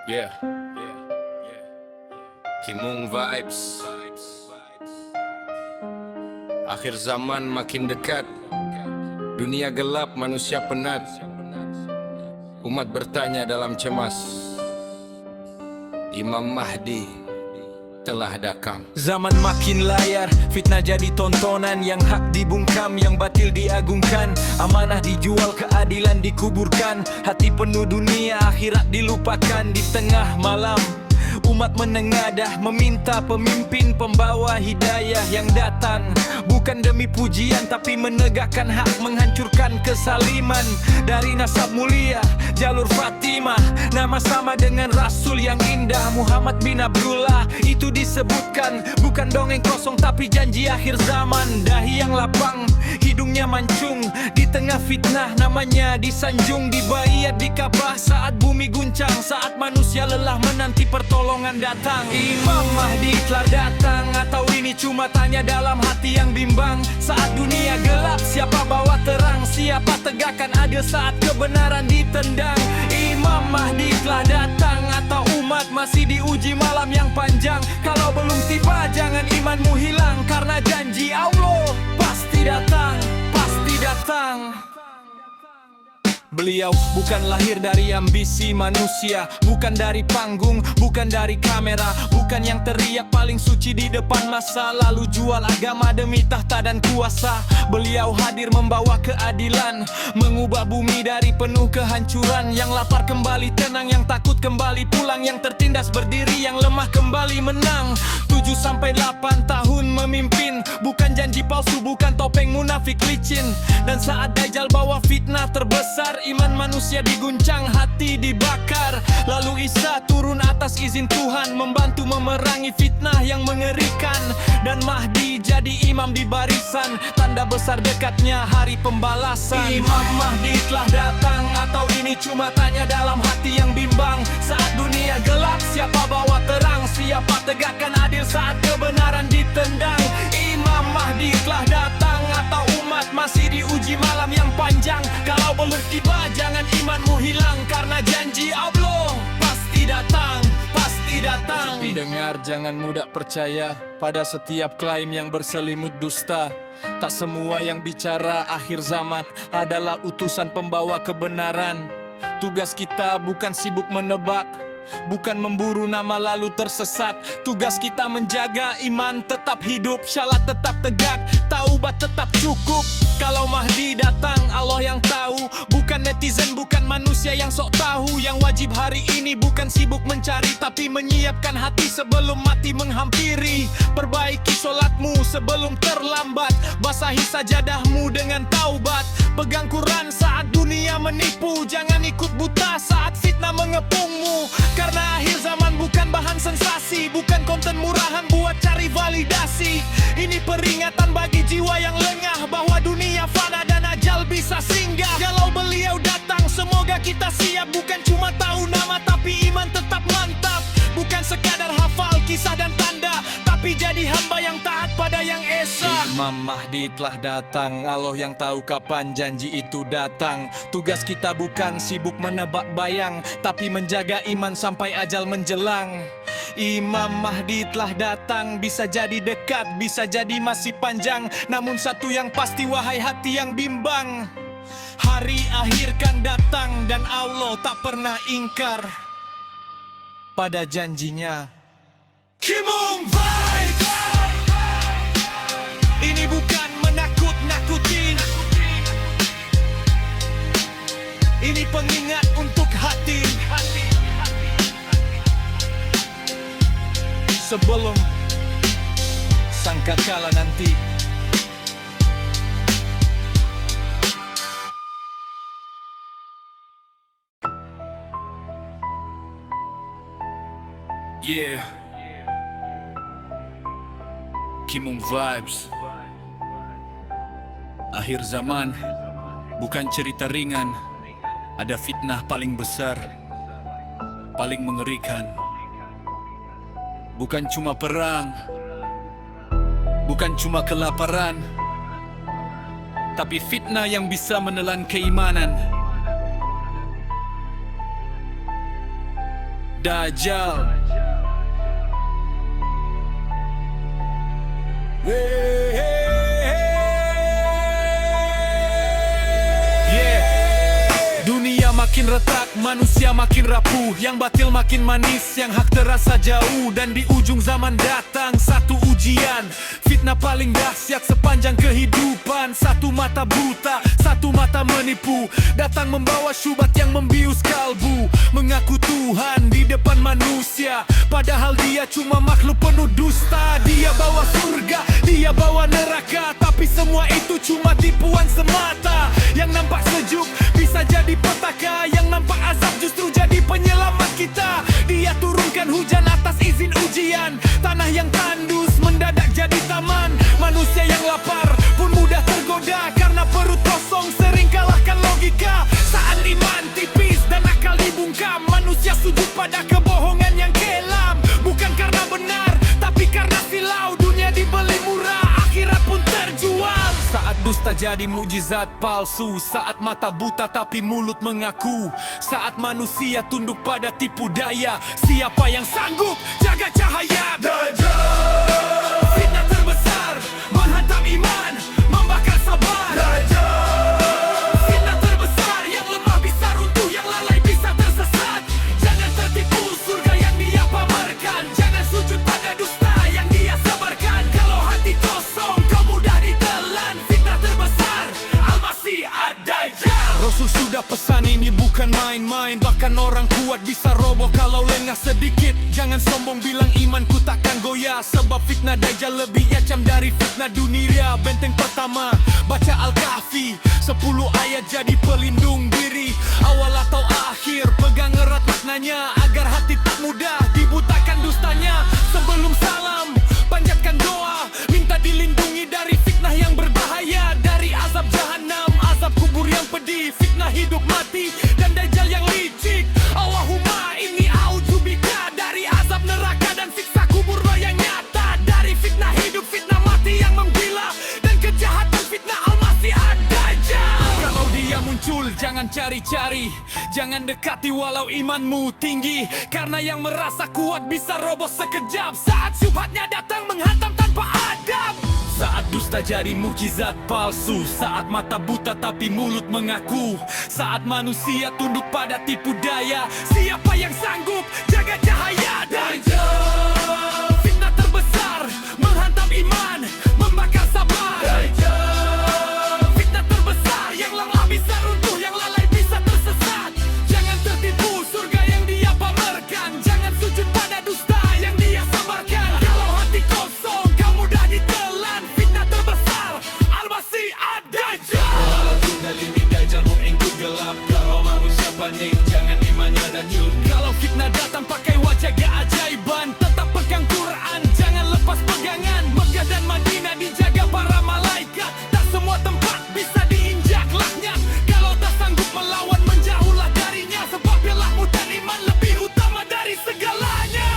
Yeah, Kimung Vibes. Akhir zaman makin dekat, dunia gelap, manusia penat. Umat bertanya dalam cemas, Imam Mahdi telah datang. Zaman makin layar, fitnah jadi tontonan. Yang hak dibungkam, yang batil diagungkan. Amanah dijual, keadilan dikuburkan. Hati penuh dunia, akhirat dilupakan. Di tengah malam, umat menengadah, meminta pemimpin pembawa hidayah yang datang. Bukan demi pujian, tapi menegakkan hak, menghancurkan kesaliman. Dari nasab mulia, jalur Fatimah, nama sama dengan Rasul yang indah, Muhammad bin Abdullah. Itu disebutkan, bukan dongeng kosong, tapi janji akhir zaman. Dahi yang lapang, hidungnya mancung, di tengah fitnah namanya disanjung. Dibayat di Ka'bah saat bumi guncang, saat manusia lelah menanti pertolongan datang. Imam Mahdi telah datang, atau ini cuma tanya dalam hati yang bimbang. Saat dunia gelap, siapa bawa terang? Siapa tegakkan adil saat kebenaran ditendang? Imam Mahdi telah datang, atau umat masih diuji malam yang panjang? Kalau belum tiba, jangan imanmu hilang, karena janji Allah pasti datang, pasti datang. Beliau bukan lahir dari ambisi manusia, bukan dari panggung, bukan dari kamera, bukan yang teriak paling suci di depan masa, lalu jual agama demi tahta dan kuasa. Beliau hadir membawa keadilan, mengubah bumi dari penuh kehancuran. Yang lapar kembali tenang, yang takut kembali pulang, yang tertindas berdiri, yang lemah kembali menang. 7-8 tahun memimpin, bukan janji palsu, bukan topeng munafik licin. Dan saat Dajjal bawa fitnah terbesar, iman manusia diguncang, hati dibakar. Lalu Isa turun atas izin Tuhan, membantu memerangi fitnah yang mengerikan. Dan Mahdi jadi imam di barisan, tanda besar dekatnya hari pembalasan. Imam Mahdi telah datang, atau ini cuma tanya dalam hati yang bimbang. Saat dunia gelap, siapa bawa terang? Siapa tegakkan adil saat kebenaran ditendang? Imam Mahdi telah datang, atau umat masih diuji malam yang panjang? Kalau belum tiba, jangan imanmu hilang, karena janji Allah pasti datang, pasti datang. Tapi dengar, jangan mudah percaya pada setiap klaim yang berselimut dusta. Tak semua yang bicara akhir zaman adalah utusan pembawa kebenaran. Tugas kita bukan sibuk menebak, bukan memburu nama lalu tersesat. Tugas kita menjaga iman tetap hidup, syalat tetap tegak, taubat tetap cukup. Kalau Mahdi datang, Allah yang tahu, bukan netizen, bukan manusia yang sok tahu. Yang wajib hari ini bukan sibuk mencari, tapi menyiapkan hati sebelum mati menghampiri. Perbaiki sholatmu sebelum terlambat, basahi sajadahmu dengan taubat. Pegang Quran saat dunia menipu, jangan ikut buta saat fitnah mengepungmu. Karena akhir zaman bukan bahan sensasi, bukan konten murahan buat cari validasi. Ini peringatan bagi jiwa yang lengah, bahwa dunia fana dan ajal bisa singgah. Kalau beliau datang, semoga kita siap, bukan cuma tahu nama, tapi iman tetap mantap. Bukan sekadar hafal kisah dan tanda, tapi jadi hamba yang taat pada yang esa. Imam Mahdi telah datang, Allah yang tahu kapan janji itu datang. Tugas kita bukan sibuk menebak bayang, tapi menjaga iman sampai ajal menjelang. Imam Mahdi telah datang, bisa jadi dekat, bisa jadi masih panjang. Namun satu yang pasti, wahai hati yang bimbang, hari akhir kan datang, dan Allah tak pernah ingkar pada janjinya. Kimung Vibes. Ini bukan menakut-nakuti, ini pengingat untuk hati, sebelum sangkakala nanti. Yeah, Kimung Vibes. Akhir zaman bukan cerita ringan, ada fitnah paling besar, paling mengerikan. Bukan cuma perang, bukan cuma kelaparan, tapi fitnah yang bisa menelan keimanan. Dajjal. Dunia makin retak, manusia makin rapuh, yang batil makin manis, yang hak terasa jauh. Dan di ujung zaman datang satu ujian, fitnah paling dahsyat sepanjang kehidupan. Satu mata buta, satu mata menipu, datang membawa syubhat yang membius kalbu. Mengaku Tuhan di depan manusia, padahal dia cuma makhluk penuh dusta. Dia bawa surga, dia bawa neraka, tapi semua itu cuma tipuan semata. Yang nampak sejuk bisa jadi petaka, yang nampak azab justru jadi penyelamat kita. Dia turunkan hujan atas izin ujian, tanah yang tandus mendadak jadi taman. Manusia yang lapar pun mudah tergoda, karena perut kosong sering kalahkan logika. Saat iman tipis dan akal dibungkam, manusia sujud pada kebohongan yang kelam. Bukan karena benar, tapi karena silau. Dunia dibeli murah, akhirat pun terjual. Saat dusta jadi mukjizat palsu, saat mata buta tapi mulut mengaku, saat manusia tunduk pada tipu daya. Siapa yang sanggup jaga cahaya? Dajjal. Fitnah terbesar menghantam iman, membakar sabar. Dajjal. Fitnah terbesar, yang lemah bisa runtuh, yang lalai bisa tersesat. Jangan tertipu surga yang dia pamerkan, jangan sujud pada dusta yang dia sebarkan. Kalau hati kosong kau mudah ditelan, fitnah terbesar Al-Masih Ad-Dajjal. Rasul sudah pesan ini bukan main-main, bahkan orang kuat bisa roboh kalau lengah sedikit. Jangan sombong bilang imanku takkan goyah, sebab fitnah Dajjal lebih acam dari fitnah dunia. Benteng pertama baca Al-Kahfi, 10 ayat jadi pelindung diri. Awal atau akhir pegang erat maknanya, agar hati tak mudah dibutakan dustanya. Sebelum salam panjatkan doa, minta dilindungi dari fitnah yang berbahaya, dari azab jahanam, azab kubur yang pedih, fitnah hidup mati, dan Dajjal yang licik. Allahumma inni a'udzubika dari azab neraka dan siksa kubur yang nyata, dari fitnah hidup, fitnah mati yang menggila, dan kejahatan fitnah Al-Masih Ad-Dajjal. Kalau dia muncul jangan cari-cari, jangan dekati walau imanmu tinggi, karena yang merasa kuat bisa roboh sekejap saat syubhatnya datang menghantam tanpa adab. Saat dusta jadi mukjizat palsu, saat mata buta tapi mulut mengaku, saat manusia tunduk pada tipu daya. Siapa yang sanggup jaga cahaya? Dajjal. Fitnah terbesar menghantam iman, membakar sabar. Dajjal. Fitnah terbesar, yang lemah bisa runtuh, yang lalai bisa tersesat. Jangan tertipu surga yang dia pamerkan, jangan sujud pada dusta yang dia sebarkan. Kalau hati kosong kau mudah ditelan, fitnah terbesar Al-Masih Ad-Dajjal. Walau kundalini Dajjal mengikut gelap, kalau manusia panik jangan imannya racun. Kalau fitnah datang pakai wajah keajaiban, tetap pegang Quran, jangan lepas pegangan. Mekah dan Madinah dijaga para malaikat, tak semua tempat bisa diinjak laknat. Kalau tak sanggup melawan menjauhlah darinya, sebab ilmu dan iman lebih utama dari segalanya.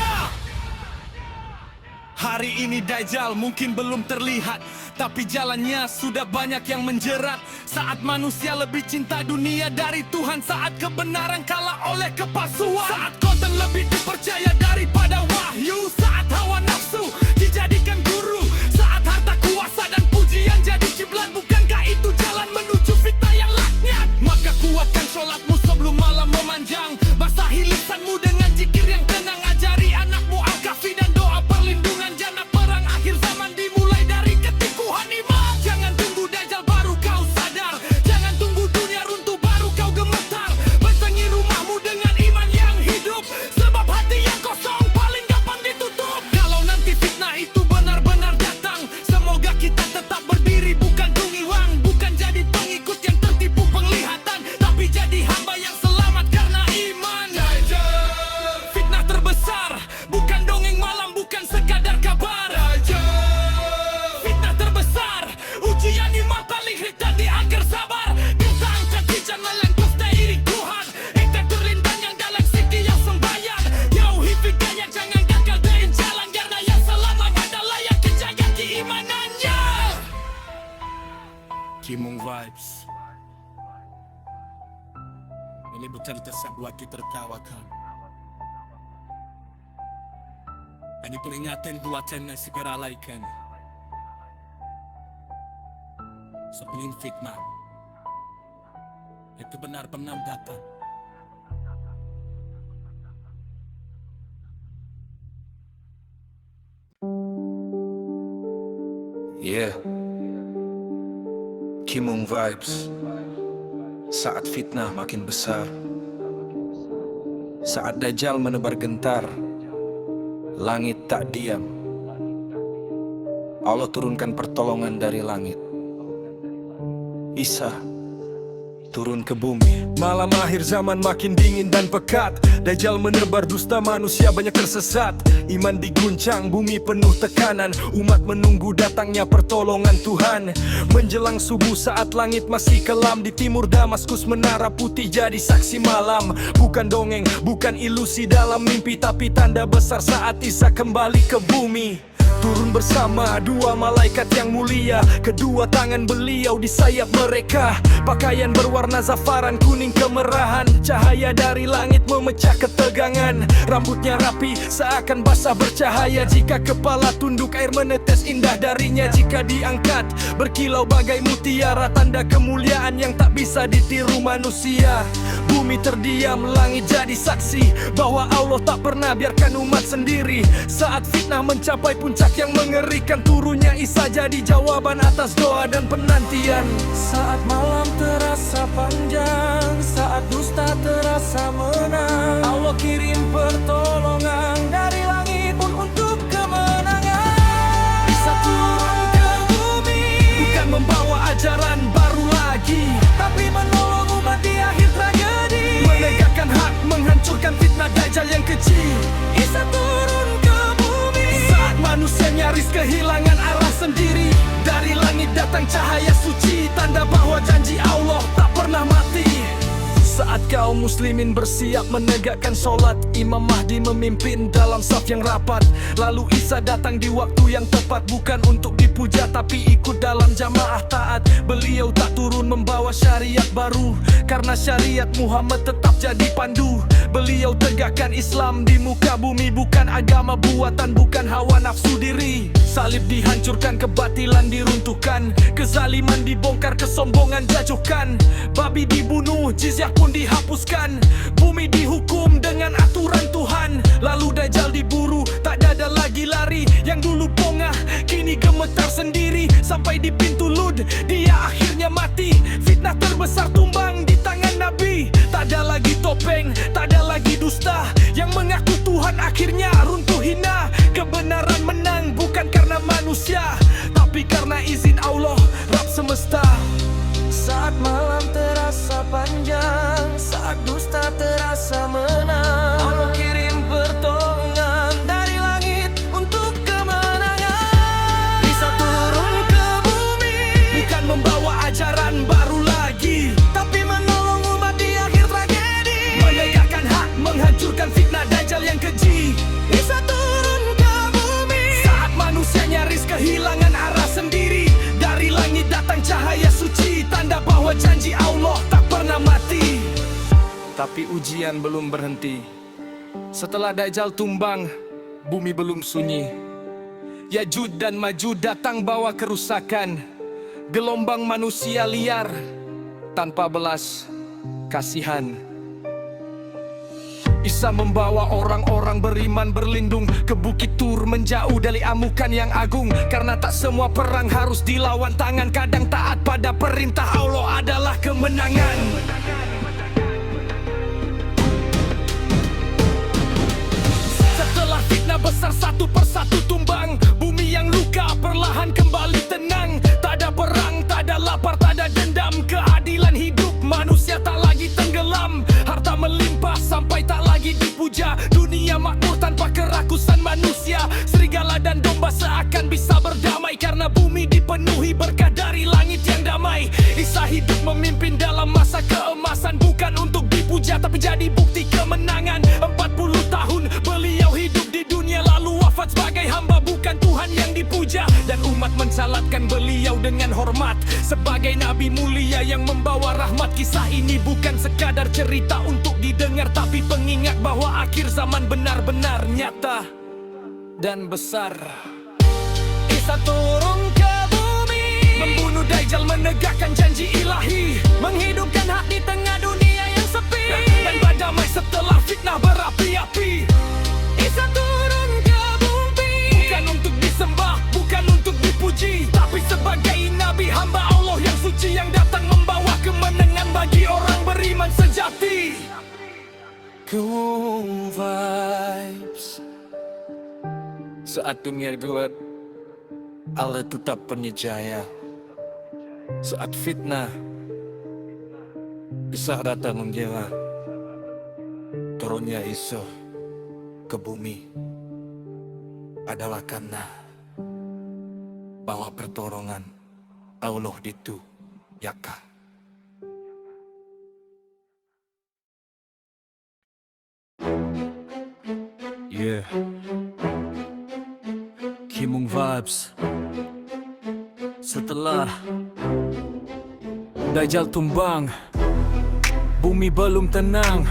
Hari ini Dajjal mungkin belum terlihat, tapi jalannya sudah banyak yang menjerat. Saat manusia lebih cinta dunia dari Tuhan, saat kebenaran kalah oleh kepalsuan, saat konten lebih dipercaya daripada wahyu, saat hawa nafsu dijadikan guru, saat harta kuasa dan pujian jadi kiblat. Bukankah itu jalan menuju fitnah yang laknat? Maka kuatkan sholatmu sebelum malam memanjang, basahi lisanmu dengan zikir yang tenang, ajari anakmu Al-Kahfi dan doa perlindungan jana perang akhir zaman dimulai dari ketipuan iman. Jangan tunggu Dajjal baru kau sadar, jangan tunggu dunia runtuh baru kau gemetar. Bentengi rumahmu dengan iman yang hidup, sebab hati yang kosong paling gampang ditutup. Kalau nanti fitnah itu benar-benar datang, semoga kita tetap berdiri bukan tunggiwang, bukan jadi pengikut yang tertipu penglihatan, tapi jadi hamba yang selamat karena iman. Dajjal. Fitnah terbesar bukan dongeng malam, bukan sekadar kabar. Dajjal. Fitnah terbesar ujian iman paling hitam di akhir sabar. Kita angkat hijab melengkus diri Tuhan, kita terlindang yang dalam siki yang sembahyang. Jauhi fikirnya jangan gagal dari jalan, karena yang selamat adalah yang kejaga keimanannya. Kimung Vibes, ini betul-betul buat kita tertawakan. Ini peringatan buatan na segera alaikan sebelum fitnah itu benar-benar datang. Yeah, Kimung vibes. Saat fitnah makin besar, saat Dajjal menebar gentar, langit tak diam. Allah turunkan pertolongan dari langit. Isa turun ke bumi. Malam akhir zaman makin dingin dan pekat. Dajjal menebar dusta, manusia banyak tersesat. Iman diguncang, bumi penuh tekanan. Umat menunggu datangnya pertolongan Tuhan. Menjelang subuh saat langit masih kelam, di timur Damaskus menara putih jadi saksi malam. Bukan dongeng, bukan ilusi dalam mimpi, tapi tanda besar saat Isa kembali ke bumi. Turun bersama dua malaikat yang mulia, kedua tangan beliau di sayap mereka. Pakaian berwarna zafaran, kuning kemerahan. Cahaya dari langit memecah ketegangan. Rambutnya rapi seakan basah bercahaya. Jika kepala tunduk air menetes indah darinya. Jika diangkat berkilau bagai mutiara, tanda kemuliaan yang tak bisa ditiru manusia. Bumi terdiam, langit jadi saksi bahwa Allah tak pernah biarkan umat sendiri. Saat fitnah mencapai puncak yang mengerikan, turunnya Isa jadi jawaban atas doa dan penantian. Saat malam terasa panjang, saat dusta terasa menang, Allah kirim pertolongan dari langit pun untuk kemenangan. Isa turun ke bumi, bukan membawa ajaran baru lagi, tapi menolong umat di akhir tragedi. Menegakkan hak, menghancurkan fitnah Dajjal yang keji. Isa turun ke bumi saat manusia nyaris kehilangan arah sendiri. Dari langit datang cahaya suci, tanda bahwa janji Allah tak pernah mati. Saat kaum muslimin bersiap menegakkan sholat, Imam Mahdi memimpin dalam saf yang rapat. Lalu Isa datang di waktu yang tepat, bukan untuk dipuja tapi ikut dalam jamaah taat. Beliau tak turun membawa syariat baru, karena syariat Muhammad tetap jadi pandu. Beliau tegakkan Islam di muka bumi, bukan agama buatan, bukan hawa nafsu diri. Salib dihancurkan, kebatilan diruntuhkan, kezaliman dibongkar, kesombongan jajukan. Babi dibunuh, jizyah pun dihapuskan. Bumi dihukum dengan aturan Tuhan. Lalu Dajjal diburu, tak ada lagi lari. Yang dulu pongah, kini gemetar sendiri. Sampai di pintu Lud, dia akhirnya mati. Fitnah terbesar tumbang di tangan Nabi. Tak ada lagi topeng, tak ada lagi dusta. Yang mengaku Tuhan akhirnya runtuh hina. Kebenaran menang bukan karena manusia, tapi karena izin Allah, Rabb semesta. Saat malam terasa panjang, saat dusta terasa menang, Allah kirim pertolongan dari langit untuk kemenangan. Isa turun ke bumi, bukan membawa ajaran baru lagi, tapi menolong umat di akhir tragedi. Menegakkan hak, menghancurkan fitnah Dajjal yang keji. Isa turun ke bumi saat manusia nyaris kehilangan arah sendiri. Dari langit datang cahaya suci, tanda bahwa janji Allah tak pernah mati. Tapi ujian belum berhenti. Setelah Dajjal tumbang, bumi belum sunyi. Yajud dan Majud datang bawa kerusakan. Gelombang manusia liar tanpa belas kasihan. Isa membawa orang-orang beriman berlindung ke Bukit Tur, menjauh dari amukan yang agung. Karena tak semua perang harus dilawan tangan, kadang taat pada perintah Allah adalah kemenangan. Setelah fitnah besar satu persatu tumbang, bumi yang luka perlahan kembali tenang. Tak ada perang, tak ada lapar, tak ada dendam. Keadilan hidup, manusia tak lagi tenggelam. Harta melimpah sampai tak lagi dipuja. Dunia makmur tanpa kerakusan manusia. Serigala dan domba seakan bisa berdamai, karena bumi dipenuhi berkah dari langit yang damai. Isa hidup memimpin dalam masa keemasan, bukan untuk dipuja tapi jadi bukti kemenangan. 40 tahun beliau hidup di dunia, lalu wafat sebagai hamba, bukan Tuhan yang dipuja. Dan umat mensalatkan beliau dengan hormat sebagai nabi mulia yang membawa rahmat. Kisah ini bukan sekadar cerita untuk didengar, tapi pengingat bahwa akhir zaman benar-benar nyata. dan besar. Isa turun ke bumi, membunuh Dajjal, menegakkan janji ilahi, menghidupkan hak di tengah dunia yang sepi, dan berdamai setelah fitnah berapi-api. Isa turun ke bumi, bukan untuk disembah, bukan untuk dipuji, tapi sebagai nabi hamba Allah yang suci, yang datang membawa kemenangan bagi orang beriman sejati. Cool vibes. Saat dunia gelap, Allah tetap penyejaya. Saat fitnah, Isa datang menggila. Turunnya Isa ke bumi adalah karena bahwa pertolongan Allah itu nyata. Yeah, Kimung vibes. Setelah Dajjal tumbang, bumi belum tenang.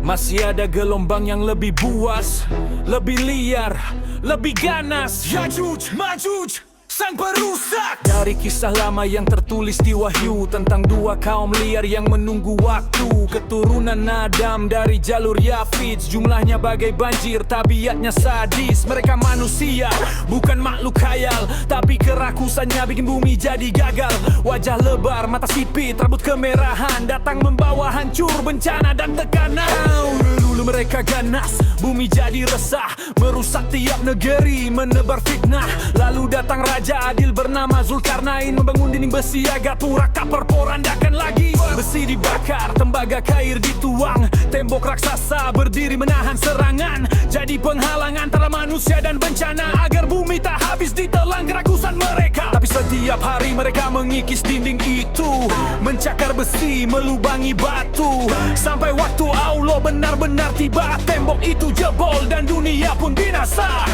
Masih ada gelombang yang lebih buas, lebih liar, lebih ganas. Yajuj, Majuj, sang perusak. Dari kisah lama yang tertulis di Wahyu, tentang dua kaum liar yang menunggu waktu. Keturunan Adam dari jalur Yafid, jumlahnya bagai banjir, tabiatnya sadis. Mereka manusia, bukan makhluk khayal, tapi kerakusannya bikin bumi jadi gagal. Wajah lebar, mata sipit, rambut kemerahan, datang membawa hancur, bencana dan tekanan. Dulu mereka ganas, bumi jadi resah, merusak tiap negeri, menebar fitnah. Lalu datang raja adil bernama Zulkarnain, membangun dinding besi agar turaka perporandakan lagi. Besi dibakar, tembaga kair dituang, tembok raksasa berdiri menahan serangan, jadi penghalang antara manusia dan bencana, agar bumi tak habis ditelan kerakusan mereka. Tapi setiap hari mereka mengikis dinding itu, mencakar besi, melubangi batu, sampai waktu Allah benar-benar tiba, tembok itu jebol dan dunia pun binasa.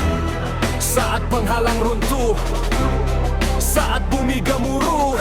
Saat penghalang runtuh, saat bumi gemuruh,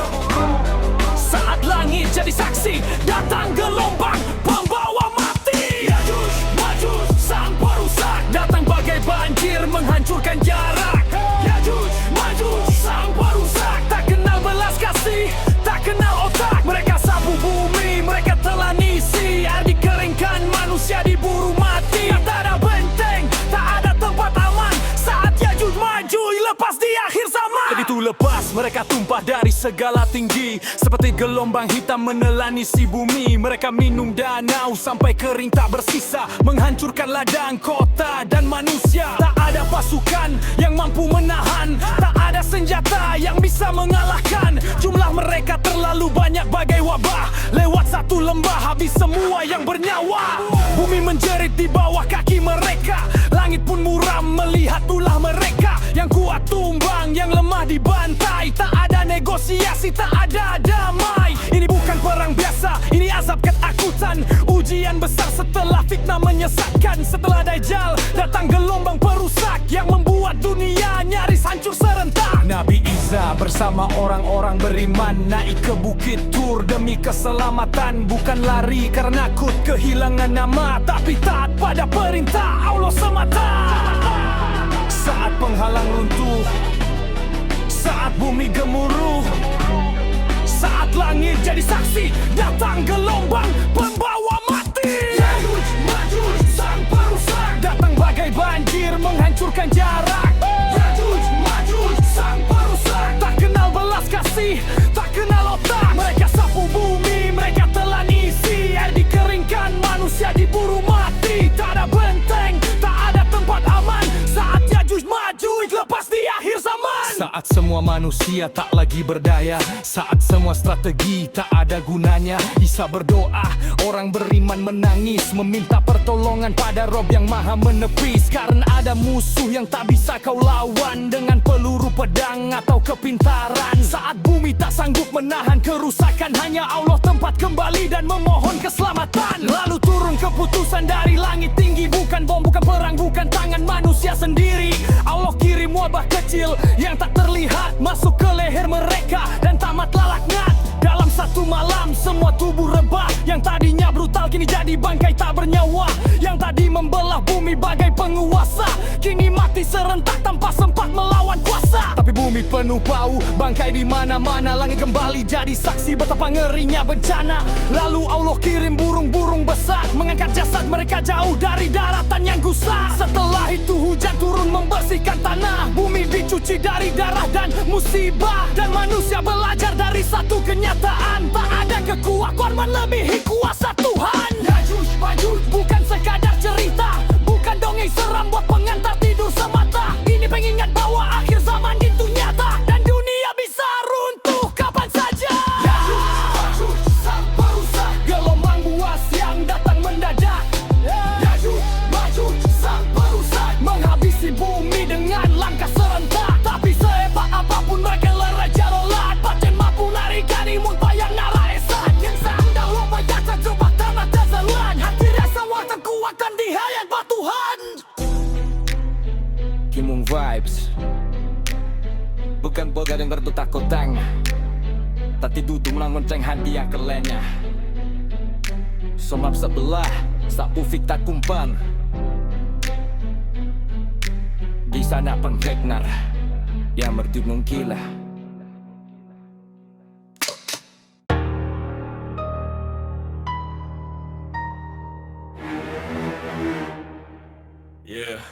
saat langit jadi saksi, datang gelombang pembawa mati. Yajuj, Majuj, sang perusak, datang bagai banjir menghancurkan jarak. Yajuj, Majuj, sang perusak, tak kenal belas kasih, tak kenal otak. Mereka sapu bumi, mereka telan isi, air dikeringkan, manusia diburu mati. Tak ada benteng, tak ada tempat aman, saat Yajuj Majuj lepas di akhir zaman. Begitu lepas mereka tumpah dari segala tinggi, seperti gelombang hitam menelan isi bumi. Mereka minum danau sampai kering tak bersisa, menghancurkan ladang kota dan manusia. Tak ada pasukan yang mampu menahan, tak ada senjata yang bisa mengalahkan. Jumlah mereka terlalu banyak bagai wabah, lewat satu lembah habis semua yang bernyawa. Bumi menjerit di bawah kaki mereka, langit pun muram melihat ulah mereka. Yang kuat tumbang, yang lemah dibantai, tak ada negosiasi, tak ada damai. Ini bukan perang biasa, ini azab ketakutan, ujian besar setelah fitnah menyesatkan. Setelah Dajjal datang gelombang perusak yang membuat dunia nyaris hancur serentak. Nabi Isa bersama orang-orang beriman naik ke bukit Tur demi keselamatan, bukan lari karena takut kehilangan nama, tapi taat pada perintah Allah semata. Saat penghalang runtuh, saat bumi gemuruh, saat langit jadi saksi, datang gelombang pembawa mati. Yajuj, Majuj, sang perusak, datang bagai banjir menghancurkan jarak. Yajuj, Majuj, sang perusak, tak kenal belas kasih, tak kenal otak. Mereka sapu bumi, mereka telan isi, air dikeringkan, manusia diburu mati. Tak ada benteng, tak ada tempat aman, saat Yajuj Majuj lepas di akhir zaman. Saat semua manusia tak lagi berdaya, saat semua strategi tak ada gunanya, Isa berdoa, orang beriman menangis, meminta pertolongan pada Rob yang maha menepis. Karena ada musuh yang tak bisa kau lawan dengan peluru pedang atau kepintaran. Saat bumi tak sanggup menahan kerusakan, hanya Allah tempat kembali dan memohon keselamatan. Lalu turun keputusan dari langit tinggi, bukan bom, bukan perang, bukan tangan manusia sendiri. Allah kirim wabah kecil yang tak terlihat, masuk ke leher mereka dan tamatlah laknat. Dalam satu malam semua tubuh rebah, yang tadinya brutal kini jadi bangkai tak bernyawa, yang tadi membelah bumi bagai penguasa kini makan mati serentak tanpa sempat melawan kuasa. Tapi bumi penuh bau, bangkai di mana-mana. Langit kembali jadi saksi betapa ngerinya bencana. Lalu Allah kirim burung-burung besar, mengangkat jasad mereka jauh dari daratan yang gusar. Setelah itu hujan turun membersihkan tanah. Bumi dicuci dari darah dan musibah, dan manusia belajar dari satu kenyataan: tak ada kekuatan melebihi kuasa Tuhan. Yajuj Majuj bukan sekadar cerita, bukan dongeng seram buat pengantar tidur semata. Ini pengingat bahwa akhir zaman itu nyata, dan dunia bisa runtuh kapan saja. Yajuj Majuj sang perusak, gelombang buas yang datang mendadak. Yajuj Majuj sang perusak, menghabisi bumi dengan langkah serentak. Tapi sehebat apapun mereka lerai jarolat, paten mampu larikan imun bayang nara esat. Yang sandal lupa jasa coba tanah jalan, hati rasa waktu kuatkan di hayat Tuhan. Kimung Vibes bukan boga yang bertutak kotang, tapi duduk mengonceng hati yang kelenya. Somap sebelah sapufik tak kumpan, di sana pengheknar yang berdunung gila. Yeah.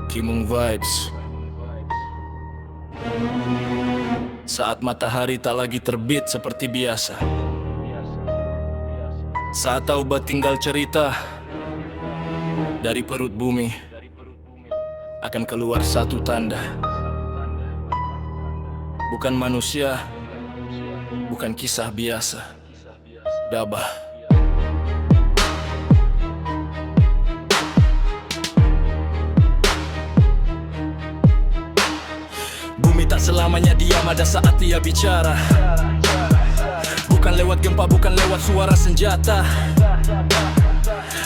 Kimung Vibes. Saat matahari tak lagi terbit seperti biasa, saat taubat tinggal cerita, dari perut bumi akan keluar satu tanda. Bukan manusia, bukan kisah biasa. Dabah. Tak selamanya diam, ada saat dia bicara. Bukan lewat gempa, bukan lewat suara senjata,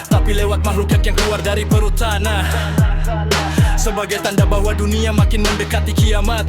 tapi lewat makhluk yang keluar dari perut tanah. Sebagai tanda bahwa dunia makin mendekati kiamat.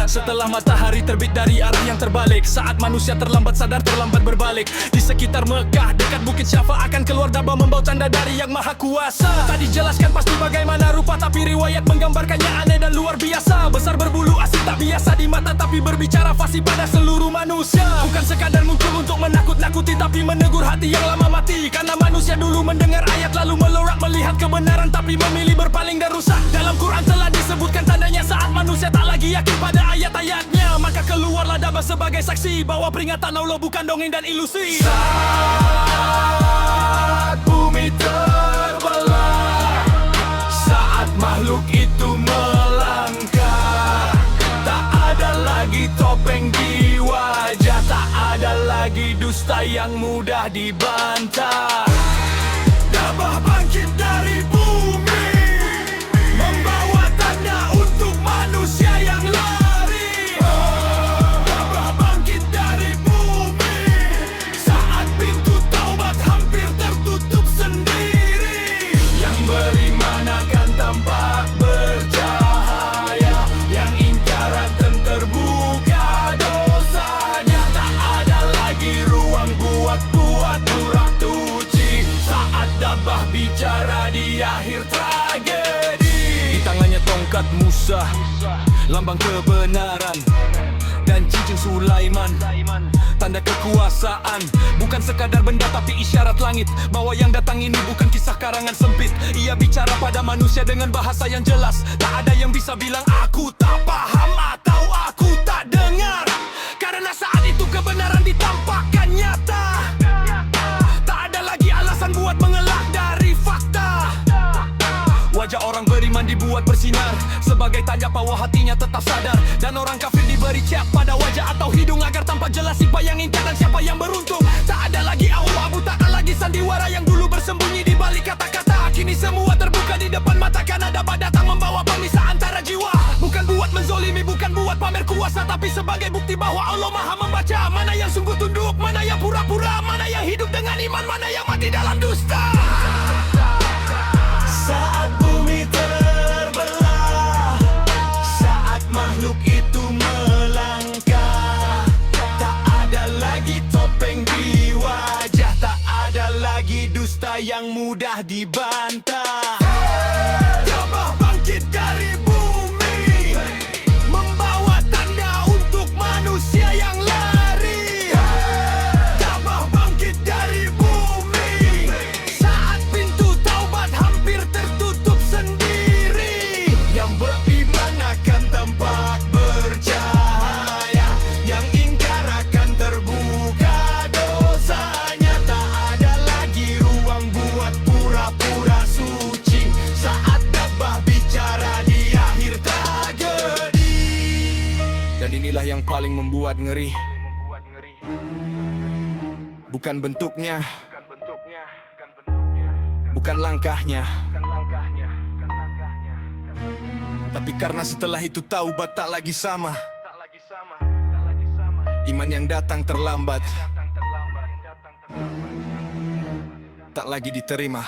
Setelah matahari terbit dari arah yang terbalik, saat manusia terlambat sadar, terlambat berbalik. Di sekitar Mekah, dekat Bukit Syafa akan keluar dabah membawa tanda dari Yang Maha Kuasa. Tak dijelaskan pasti bagaimana rupa, tapi riwayat menggambarkannya aneh dan luar biasa. Besar berbulu asing tak biasa di mata, tapi berbicara fasih pada seluruh manusia. Bukan sekadar muncul untuk menakut-nakuti, tapi menegur hati yang lama mati. Karena manusia dulu mendengar ayat lalu melorak melihat kebenaran, tapi memilih berpaling dan rusak. Dalam Quran telah disebutkan tandanya saat manusia tak lagi yakin pada ayat-ayatnya, maka keluarlah dabah sebagai saksi bahwa peringatan Allah bukan dongeng dan ilusi. Saat bumi terbelah, saat makhluk itu melangkah, tak ada lagi topeng di wajah, tak ada lagi dusta yang mudah dibantah. Dabah bangkit dari bumi, membawa tanda untuk manusia yang lari. Dabah bangkit dari bumi, saat pintu taubat hampir tertutup sendiri. Yang beriman akan tampak bercahaya, yang ingkar akan terbuka dosanya. Tak ada lagi ruang buat urat tuci, saat dabah bicara di akhir tragedi. Di tangannya tongkat Musa, lambang kebenaran, dan cincin Sulaiman, tanda kekuasaan. Bukan sekadar benda tapi isyarat langit, bahwa yang datang ini bukan kisah karangan sempit. Ia bicara pada manusia dengan bahasa yang jelas. Tak ada yang bisa bilang aku tak paham atau aku tak dengar, karena saat itu kebenaran ditampakkan nyata. Tak ada lagi alasan buat mengelak dari fakta. Wajah orang beriman dibuat bersinar, sebagai tanda bahwa hatinya tetap sadar. Dan orang kafir diberi cap pada wajah atau hidung, agar tampak jelas siapa yang ingkar dan siapa yang beruntung. Tak ada lagi awu-abu, tak ada lagi sandiwara yang dulu bersembunyi di balik kata-kata. Kini semua terbuka di depan mata, karena dapat datang membawa pemisah antara jiwa. Bukan buat menzolimi, bukan buat pamer kuasa, tapi sebagai bukti bahwa Allah Maha membaca. Mana yang sungguh tunduk, mana yang pura-pura, mana yang hidup dengan iman, mana yang mati dalam dusta. Saat bumi terbelah, saat makhluk itu melangkah, tak ada lagi topeng di wajah, tak ada lagi lagi dusta yang mudah dibantah. Gabah bangkit dari bumi, membawa tanda untuk manusia yang lari. Gabah bangkit dari bumi, saat pintu taubat hampir tertutup sendiri. Yang beriman akan tampak bercahaya, yang ingkar akan terbuka dosanya. Tak ada lagi ruang buat pura-pura suci saat Gabah bicara di akhir tragedi. Dan inilah yang paling membuat ngeri, bukan bentuknya, bukan langkahnya, tapi karena setelah itu taubat tak lagi sama. Iman yang datang terlambat tak lagi diterima.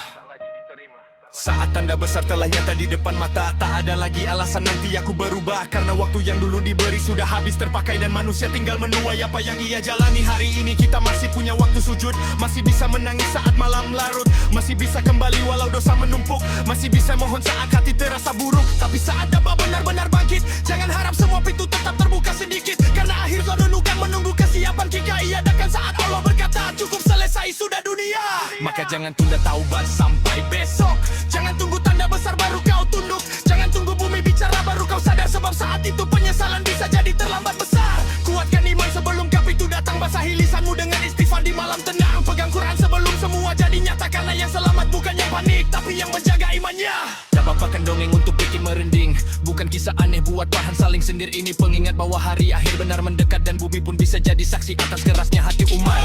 Saat tanda besar telah nyata di depan mata, tak ada lagi alasan nanti aku berubah. Karena waktu yang dulu diberi sudah habis terpakai, dan manusia tinggal menuai apa yang ia jalani. Hari ini kita masih punya waktu sujud, masih bisa menangis saat malam larut, masih bisa kembali walau dosa menumpuk, masih bisa mohon saat hati terasa buruk. Tapi saat Gabah benar-benar bangkit, jangan harap semua pintu tetap terbuka sedikit, karena akhir zona kan menunggu kesiapan kita iadakan saat Allah berkata cukup, selesai sudah dunia. Maka jangan tunda taubat sampai besok, jangan tunggu tanda besar baru kau tunduk, jangan tunggu bumi bicara baru kau sadar, sebab saat itu penyesalan bisa jadi terlambat besar. Kuatkan iman sebelum Gabah itu datang, basahi lisanmu dengan istighfar di malam tenang, pegang Quran sebelum semua jadi nyata, karena yang selamat bukan yang panik tapi yang menjaga imannya. Gabah bahkan dongeng untuk bikin merinding, bukan kisah aneh buat bahan saling sindir. Ini pengingat bahwa hari akhir benar mendekat, dan bumi pun bisa jadi saksi atas kerasnya hati umat.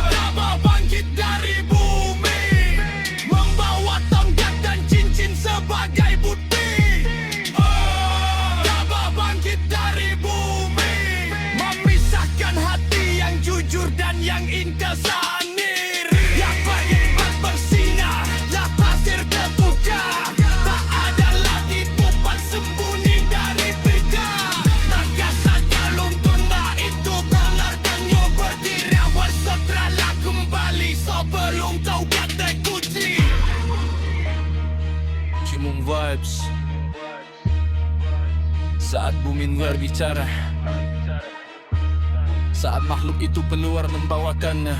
Gabah bangkit dari bumi, membawa tonggak dan cincin sebagai bukti. Gabah bangkit dari bumi, memisahkan hati yang jujur dan yang inkasanir. Yang beriman bersinar, yang pasir terbuka, tak ada lagi beban sembunyi dari beda. Naga saja luntuna itu benar dan nyo berdiri awal setelah kembali sebelum taubat terkunci. Cimung vibes saat bumi berbicara, saat makhluk itu keluar membawakannya.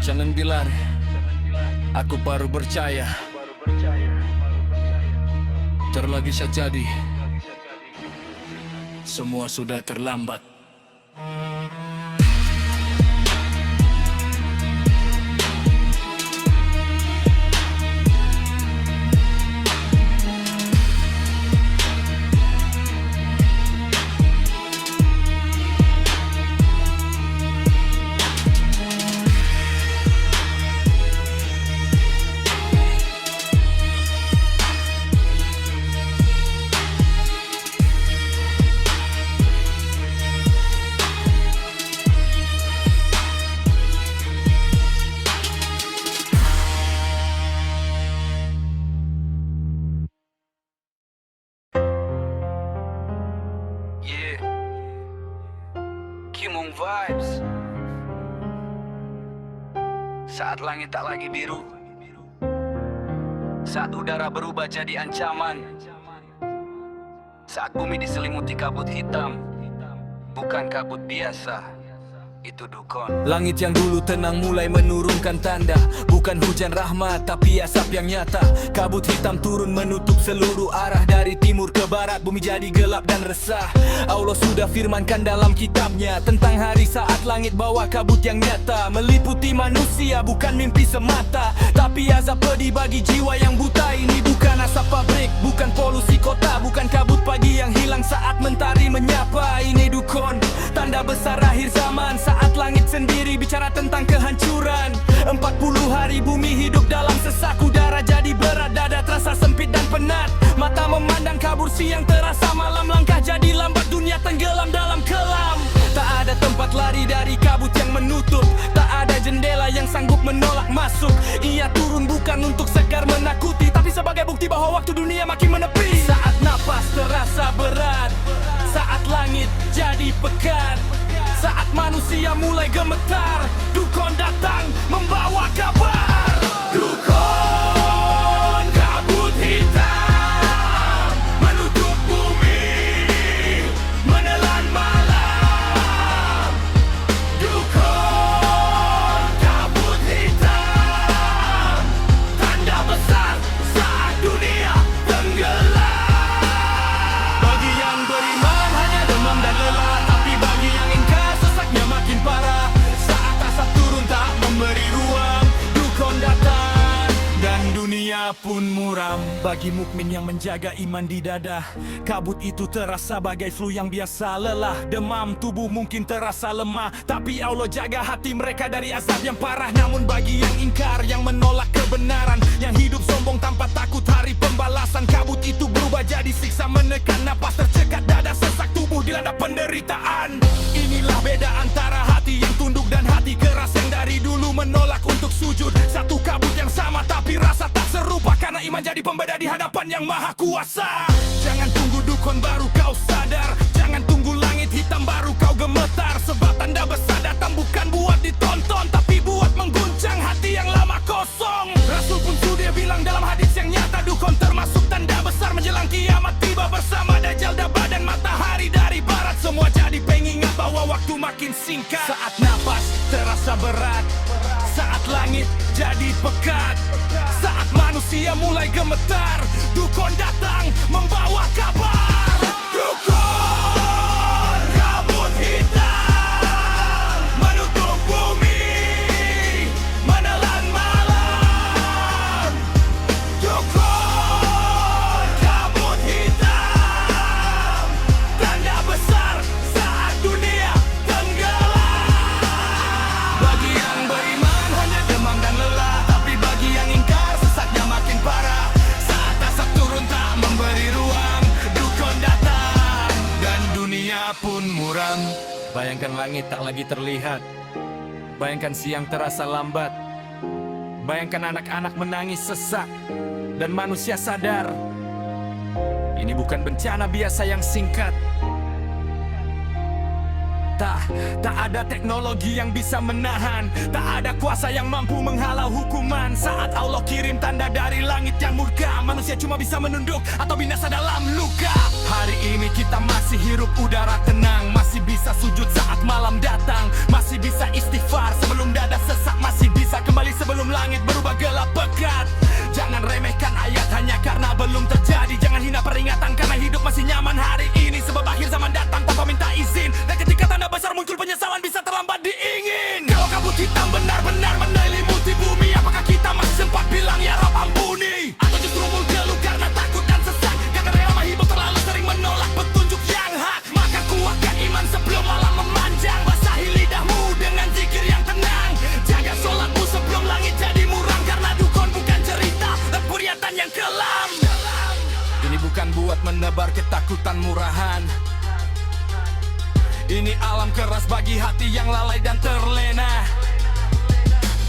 Jangan bilang aku baru percaya, terlagi jadi semua sudah terlambat. Cimung vibes saat langit tak lagi biru, saat udara berubah jadi ancaman, saat bumi diselimuti kabut hitam, bukan kabut biasa, itu dukun. Langit yang dulu tenang mulai menurunkan tanda, bukan hujan rahmat tapi asap yang nyata. Kabut hitam turun menutup seluruh arah, dari timur ke barat bumi jadi gelap dan resah. Allah sudah firmankan dalam kitabnya tentang hari saat langit bawa kabut yang nyata, meliputi manusia bukan mimpi semata, tapi azab pedih bagi jiwa yang buta. Ini bukan asap pabrik, bukan polusi kota, bukan kabut pagi yang hilang saat mentari menyapa. Ini dukun, tanda besar akhir zaman, saat langit sendiri bicara tentang kehancuran. 40 hari bumi hidup dalam sesak, udara jadi berat, dada terasa sempit dan penat, mata memandang kabur siang terasa malam, langkah jadi lambat, dunia tenggelam dalam kelam. Tak ada tempat lari dari kabut yang menutup, tak ada jendela yang sanggup menolak masuk. Ia turun bukan untuk segar menakuti, tapi sebagai bukti bahwa waktu dunia makin menepi. Saat napas terasa berat, saat langit jadi pekat, saat manusia mulai gemetar, dukun datang membawa pun muram. Bagi mukmin yang menjaga iman di dada, kabut itu terasa bagai flu yang biasa. Lelah, demam, tubuh mungkin terasa lemah, tapi Allah jaga hati mereka dari azab yang parah. Namun bagi yang ingkar, yang menolak kebenaran, yang hidup sombong tanpa takut hari pembalasan, kabut itu berubah jadi siksa menekan napas, tercekat dada, sesak tubuh dilanda penderitaan. Inilah beda antara hati yang tunduk dan hati keras yang dari dulu menolak untuk sujud. Satu kabut yang sama tapi rasa tak serupa, karena iman jadi pembeda di hadapan yang maha kuasa. Jangan tunggu dukun baru kau sadar, jangan tunggu langit hitam baru kau gemetar. Sebab tanda besar datang bukan buat ditonton, tapi buat mengguncang hati yang lama kosong. Rasul pun sudah bilang dalam hadis yang nyata, dukun termasuk tanda besar menjelang kiamat tiba. Bersama Dajjal, Daba dan matahari dari barat, semua jadi pengingat bahwa waktu makin singkat. Saat napas terasa berat, saat langit jadi pekat, saat manusia mulai gemetar, dukun datang membawa kabar. Dukun, kabut hitam menutup bumi, menelan malam. Dukun, kabut hitam, tanda besar saat dunia tenggelam. Bagi yang beriman hanya demam dan lelah, tapi bagi yang ingkar sesaknya makin parah. Saat asap turun tak memberi ruang, dukun datang dan dunia pun muram. Bayangkan langit tak lagi terlihat, bayangkan siang terasa lambat, bayangkan anak-anak menangis sesak, dan manusia sadar ini bukan bencana biasa yang singkat. Tak ada teknologi yang bisa menahan, tak ada kuasa yang mampu menghalau hukuman. Saat Allah kirim tanda dari langit yang murka, manusia cuma bisa menunduk atau binasa dalam luka. Hari ini kita masih hirup udara tenang, masih bisa sujud saat malam datang, masih bisa istighfar sebelum dada sesak, masih bisa kembali sebelum langit berubah gelap pekat. Jangan remehkan ayat hanya karena belum terjadi, jangan hina peringatan karena hidup masih nyaman hari ini. Sebab akhir zaman datang tanpa minta izin, dan ketika tanda besar muncul penyesalan bisa terlambat diingin. Kalau kabut hitam benar-benar menyelimuti bumi, apakah kita masih sempat bilang ya Rabb ampuni? Atau justru mengeluh karena takut dan sesak, karena rela mahibur terlalu sering menolak petunjuk yang hak? Maka kuatkan iman sebelum malam memanjang, basahi lidahmu dengan zikir yang tenang, jaga sholatmu sebelum langit jadi muram, karena dukun bukan cerita dan puriatan yang kelam. Ini bukan buat menebar ketakutan murahan, ini alam keras bagi hati yang lalai dan terlena,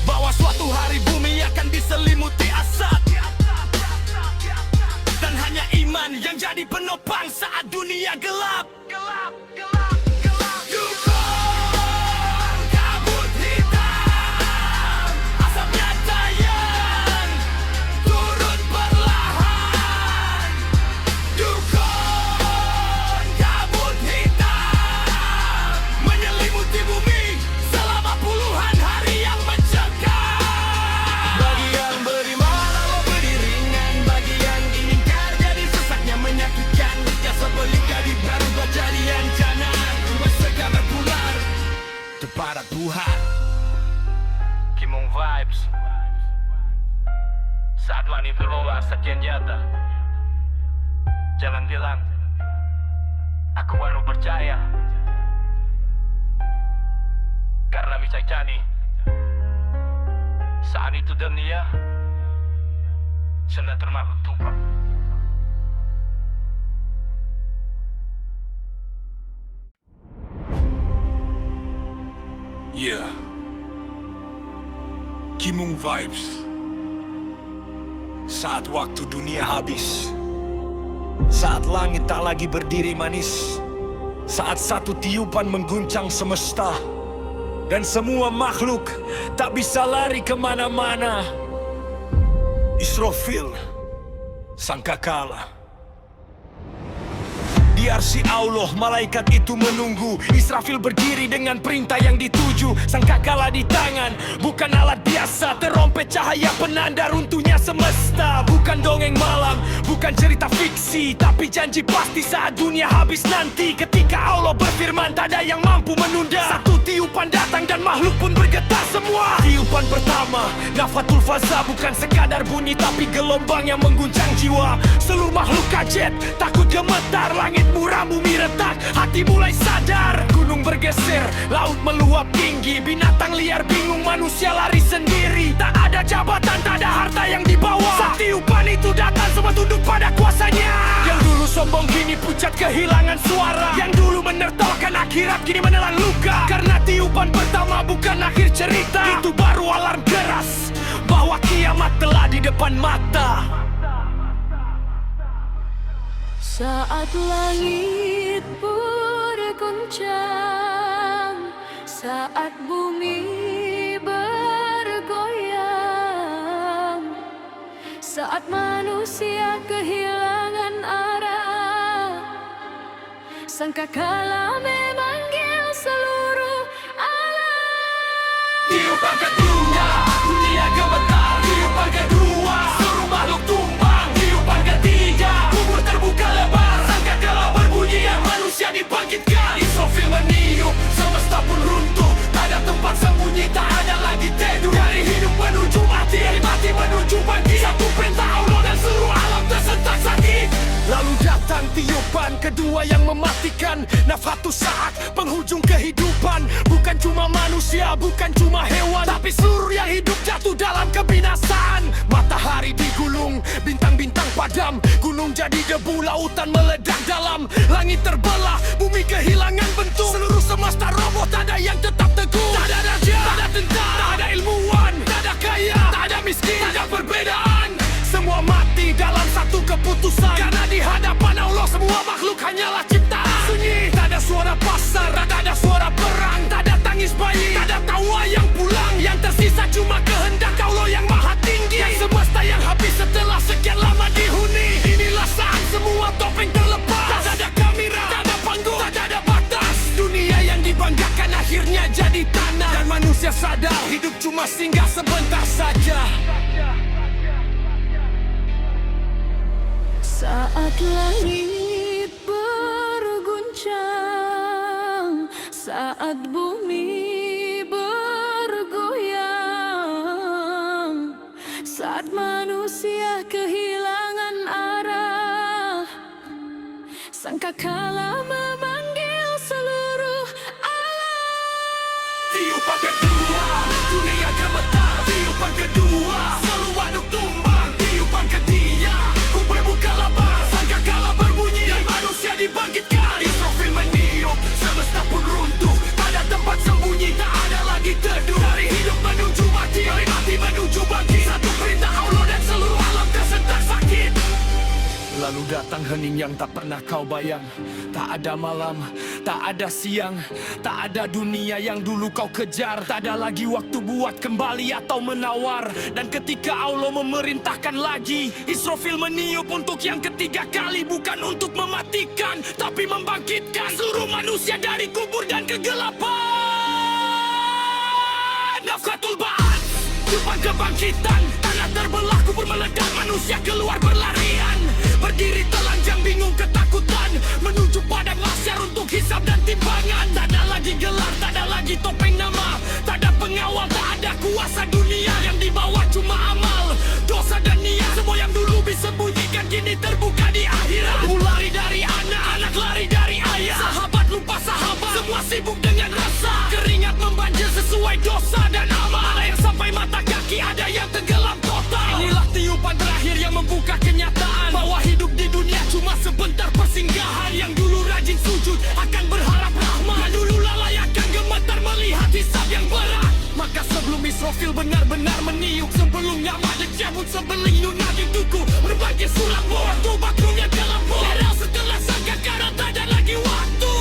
bahwa suatu hari bumi akan diselimuti asap, dan hanya iman yang jadi penopang saat dunia gelap. Dukun, kabut hitam, asapnya tayang, turun perlahan. Dukun, kabut hitam menyelimuti bumi selama puluhan hari yang mencekam. Bagi yang beriman Allah beri ringan, bagi yang ingkar jadi sesaknya menyakitkan. Jasa belikan berubah jadi ancaman, bersegah berpular kepada Tuhan. Kimung Vibes, saat wani berbawa sekian nyata, jangan bilang aku baru percaya, karena bisa jadi saat itu dunia sudah termakhluk tumpah. Yeah, Kimung Vibes. Saat waktu dunia habis, saat langit tak lagi berdiri manis, saat satu tiupan mengguncang semesta, dan semua makhluk tak bisa lari kemana-mana. Israfil, sangkakala. Di arsy Allah malaikat itu menunggu, Israfil berdiri dengan perintah yang dituju. Sangkakala di tangan, bukan alat biasa, terompet cahaya penanda runtuhnya semesta. Bukan dongeng malam, bukan cerita fiksi, tapi janji pasti saat dunia habis nanti. Ketika Allah berfirman tak ada yang mampu menunda, satu tiupan datang dan makhluk pun bergetar semua. Tiupan tiupan pertama. Nafatul faza bukan sekadar bunyi, tapi gelombang yang mengguncang jiwa. Seluruh makhluk kaget, takut gemetar. Langit muram, bumi retak, hati mulai sadar. Gunung bergeser, laut meluap tinggi. Binatang liar bingung, manusia lari sendiri. Tak ada jabatan, tak ada harta yang dibawa. Saat tiupan itu datang, semua tunduk pada kuasanya. Yang dulu sombong kini pucat kehilangan suara. Yang dulu menertawakan akhirat kini menelan luka. Karena tiupan pertama bukan akhir cerita, itu baru alarm keras bahwa kiamat telah di depan mata. Saat langit berguncang, saat bumi bergoyang, saat manusia kehilangan arah, sangkakala memanggil seluruh alam. Tiupan kedua, dunia gemetar. Tiupan kedua, seluruh makhluk tumbang. Tiupan ketiga, kubur terbuka lebar. Sangkakala berbunyi, yang manusia dibangkitkan. Israfil meniup, semesta pun runtuh. Tak ada tempat sembunyi, tak ada lagi teduh. Dari hidup menuju mati, dari mati menuju bangkit. Satu perintah Allah dan seluruh alam tersentak sakit. Lalu datang tiupan kedua yang mematikan. Nafhatus saat penghujung kehidupan. Bukan cuma manusia, bukan cuma hewan, tapi seluruh yang hidup jatuh dalam kebinasaan. Matahari digulung, bintang-bintang padam. Gunung jadi debu, lautan meledak dalam. Langit terbelah, bumi kehilangan bentuk. Seluruh semesta roboh, tak ada yang tetap teguh. Tak ada raja, tak ada tentara, tak ada ilmuwan, tak ada kaya, tak ada miskin, tak ada perbedaan. Semua mati dalam satu keputusan. Karena di hadapan Allah semua makhluk hanyalah ciptaan. Sunyi, tak ada suara pasar, tak ada suara perang, tak ada tangis bayi, tak ada tawa yang pulang. Yang tersisa cuma kehendak Allah yang maha tinggi. Yang semesta yang habis setelah sekian lama dihuni. Inilah saat semua topeng terlepas. Tak ada kamera, tak ada panggung, tak ada batas. Dunia yang dibanggakan akhirnya jadi tanah. Dan manusia sadar hidup cuma singgah sebentar saja. Saat langit berguncang, saat bumi bergoyang, saat manusia kehilangan arah, sangkakala memanggil seluruh alam. Tiupan kedua, dunia gemetar. Tiupan kedua, seluruh makhluk tumbang. Tiupan ketiga, kubur buka lebar. Sangkakala berbunyi, dan manusia dibangkitkan. Israfil meniup, semesta pun runtuh. Tak ada tempat sembunyi, tak ada lagi teduh. Dari hidup menuju mati, dari mati menuju bangkit. Satu perintah Allah dan seluruh alam tersentak sakit. Lalu datang hening yang tak pernah kau bayang. Tak ada malam, tak ada siang, tak ada dunia yang dulu kau kejar. Tak ada lagi waktu buat kembali atau menawar. Dan ketika Allah memerintahkan lagi, Israfil meniup untuk yang ketiga kali. Bukan untuk mematikan, tapi membangkitkan seluruh manusia dari kubur dan kegelapan. Nafhatul ba'ats, tiupan kebangkitan. Tanah terbelah, kubur meledak, manusia keluar berlarian. Berdiri telanjang bingung ketakutan, menuju padang mahsyar untuk hisab dan timbangan. Tak ada lagi gelar, tak ada lagi topeng nama, tak ada pengawal, tak ada kuasa dunia. Yang dibawa cuma amal, dosa dan niat. Semua yang dulu disembunyikan kini terbuka di akhirat. Lari dari anak, anak lari dari ayah. Sahabat lupa sahabat, semua sibuk dengan rasa. Keringat membanjir sesuai dosa dan amal. Ada yang sampai mata kaki, ada yang tenggelam total. Inilah tiupan terakhir yang membuka kenyataan bahwa hidup di dunia cuma sebentar persinggahan. Yang dulu rajin sujud akan berharap rahmat, yang dulu lalai akan gemetar melihat hisab yang berat. Maka sebelum Israfil benar-benar meniup, sebelum nyawa dicabut sebeling lunak di tuku, berbagai sulam waktu bakunya dalam bola. Setelah sangkakala tak ada lagi waktu.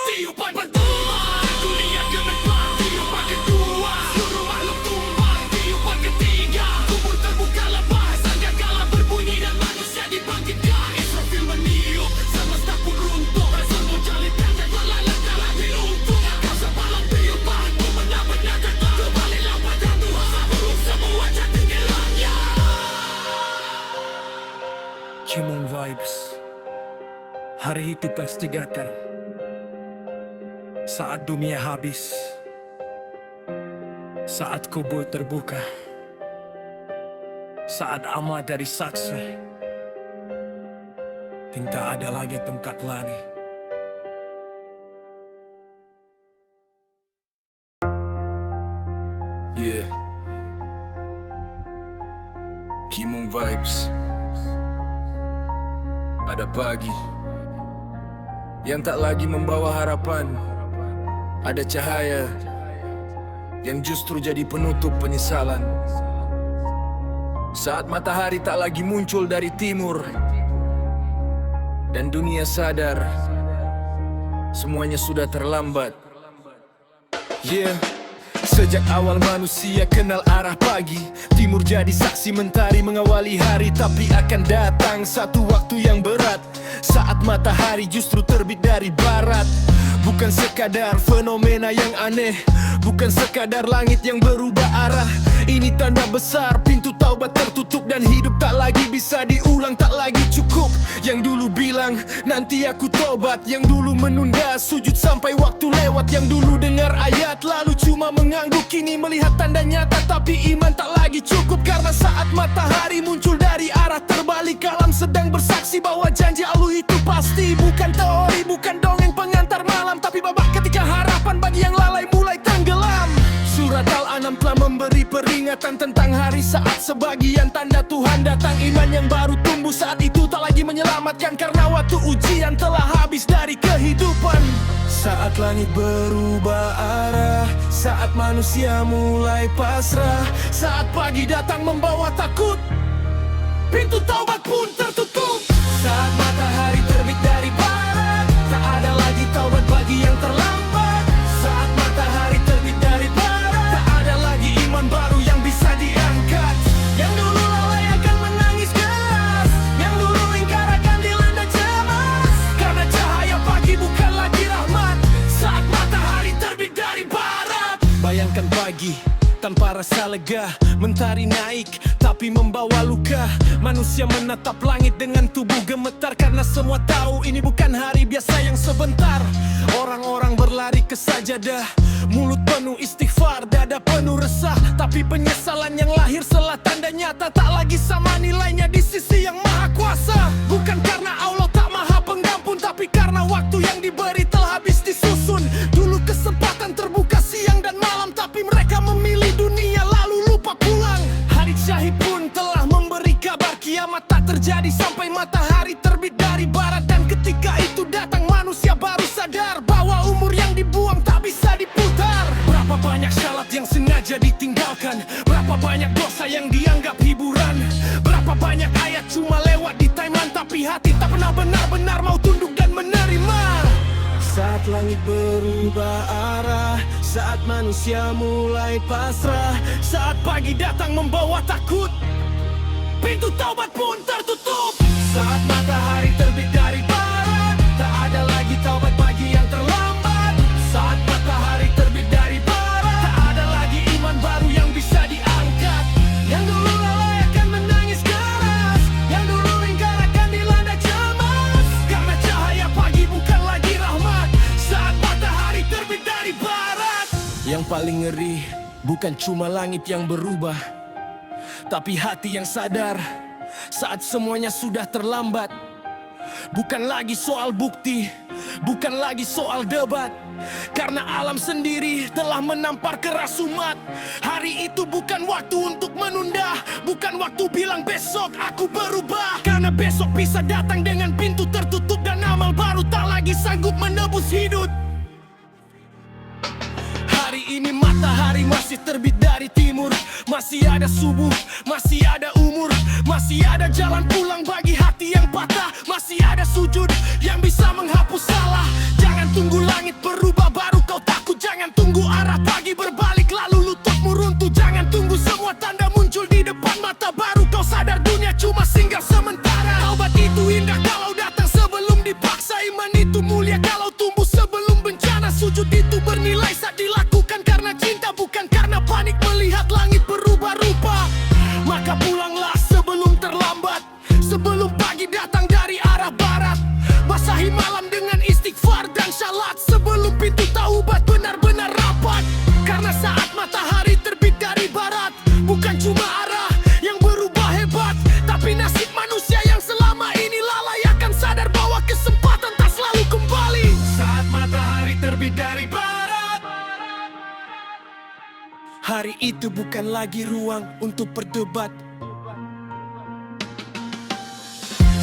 Tiupan pertama, dunia gemetar. Tiupan kedua, seluruh makhluk tumbang. Tiupan ketiga, kubur terbuka lebar. Sangkakala berbunyi dan manusia dibangkitkan. Israfil meniup, semesta pun runtuh. Semua jalitan dan belalang telah diruntuh. Kau sepalang tiupan, ku benar-benar datang. Kembalilah pada Tuhan sebelum semua jatuh gelapnya. Kimon Vibes. Hari itu pasti datang saat dunia habis, Saat kubur terbuka, saat amat dari saksi, tidak ada lagi tempat lari. Yeah. Kimung Vibes. Ada pagi yang tak lagi membawa harapan. Ada cahaya yang justru jadi penutup penyesalan. Saat matahari tak lagi muncul dari timur dan dunia sadar semuanya sudah terlambat. Yeah. Sejak awal manusia kenal arah pagi, timur jadi saksi mentari mengawali hari. Tapi akan datang satu waktu yang berat, saat matahari justru terbit dari barat. Bukan sekadar fenomena yang aneh, bukan sekadar langit yang berubah arah. Ini tanda besar, pintu taubat tertutup dan hidup tak lagi bisa diulang, tak lagi cukup. Yang dulu bilang, nanti aku tobat. Yang dulu menunda sujud sampai waktu lewat. Yang dulu dengar ayat, lalu cuma mengangguk. Kini melihat tanda nyata, tapi iman tak lagi cukup. Karena saat matahari muncul dari arah terbalik, alam sedang bersaksi bahwa janji Allah itu pasti. Bukan teori, bukan dongeng pengantar malam, tapi babak ketika harapan bagi yang lalai mulai tenggelam. Surat Al-An'am telah memberi peringatan tentang hari saat sebagian tanda Tuhan datang. Iman yang baru tumbuh saat itu tak lagi menyelamatkan, karena waktu ujian telah habis dari kehidupan. Saat langit berubah arah, saat manusia mulai pasrah, saat pagi datang membawa takut, pintu taubat pun tertutup. Saat matahari terbit dari barat, tak ada lagi taubat bagi yang terlambat. Saat matahari terbit dari barat, tak ada lagi iman baru yang bisa diangkat. Yang dulu lalai akan menangis keras, yang dulu ingkar akan dilanda cemas, karena cahaya pagi bukan lagi rahmat. Saat matahari terbit dari barat, bayangkan pagi tanpa rasa lega, mentari naik tapi membawa luka. Manusia menatap langit dengan tubuh gemetar, karena semua tahu ini bukan hari biasa yang sebentar. Orang-orang berlari ke sajadah, mulut penuh istighfar, dada penuh resah. Tapi penyesalan yang lahir setelah tanda nyata tak lagi sama nilainya di sisi yang maha kuasa. Bukan karena Allah tak maha pengampun, tapi karena waktu yang diberi telah habis disusun. Dulu kesempatan terbuka siang dan malam, tapi mereka memilih dunia lalu lupa pulang. Hari syahid pun telah memberi kabar, kiamat tak terjadi sampai matahari terbit dari barat. Dan ketika itu datang manusia baru sadar bahwa umur yang dibuang tak bisa diputar. Berapa banyak syarat yang sengaja ditinggalkan, berapa banyak dosa yang dianggap hiburan, berapa banyak ayat cuma lewat di timeline, tapi hati tak pernah benar-benar mau tunduk dan menerima. Saat langit berubah arah, saat manusia mulai pasrah, saat pagi datang membawa takut, pintu taubat pun tertutup. Saat matahari terbit dari barat, tak ada lagi taubat bagi yang terlambat. Saat matahari terbit dari barat, tak ada lagi iman baru yang bisa diangkat. Yang dulu lalai akan menangis keras, yang dulu ingkar akan dilanda cemas, karena cahaya pagi bukan lagi rahmat. Saat matahari terbit dari barat, yang paling ngeri bukan cuma langit yang berubah, tapi hati yang sadar saat semuanya sudah terlambat. Bukan lagi soal bukti, bukan lagi soal debat, karena alam sendiri telah menampar keras umat. Hari itu bukan waktu untuk menunda, bukan waktu bilang besok aku berubah, karena besok bisa datang dengan pintu tertutup dan amal baru tak lagi sanggup menebus hidup. Hari ini matahari masih terbit dari timur, masih ada subuh, masih ada umur, masih ada jalan pulang bagi hati yang patah, masih ada sujud yang bisa menghapus salah. Jangan tunggu langit berubah baru kau takut, jangan tunggu arah pagi berbalik lalu lututmu runtuh. Jangan tunggu semua tanda muncul di depan mata baru kau sadar dunia cuma singgah sementara. Taubat itu indah kalau datang sebelum dipaksa, iman itu mulia kalau tumbuh sebelum bencana. Sujud itu bernilai saat dilakukan karena cinta, bukan karena panik melihat langit berubah rupa. Maka pulanglah sebelum terlambat, Hari itu bukan lagi ruang untuk berdebat.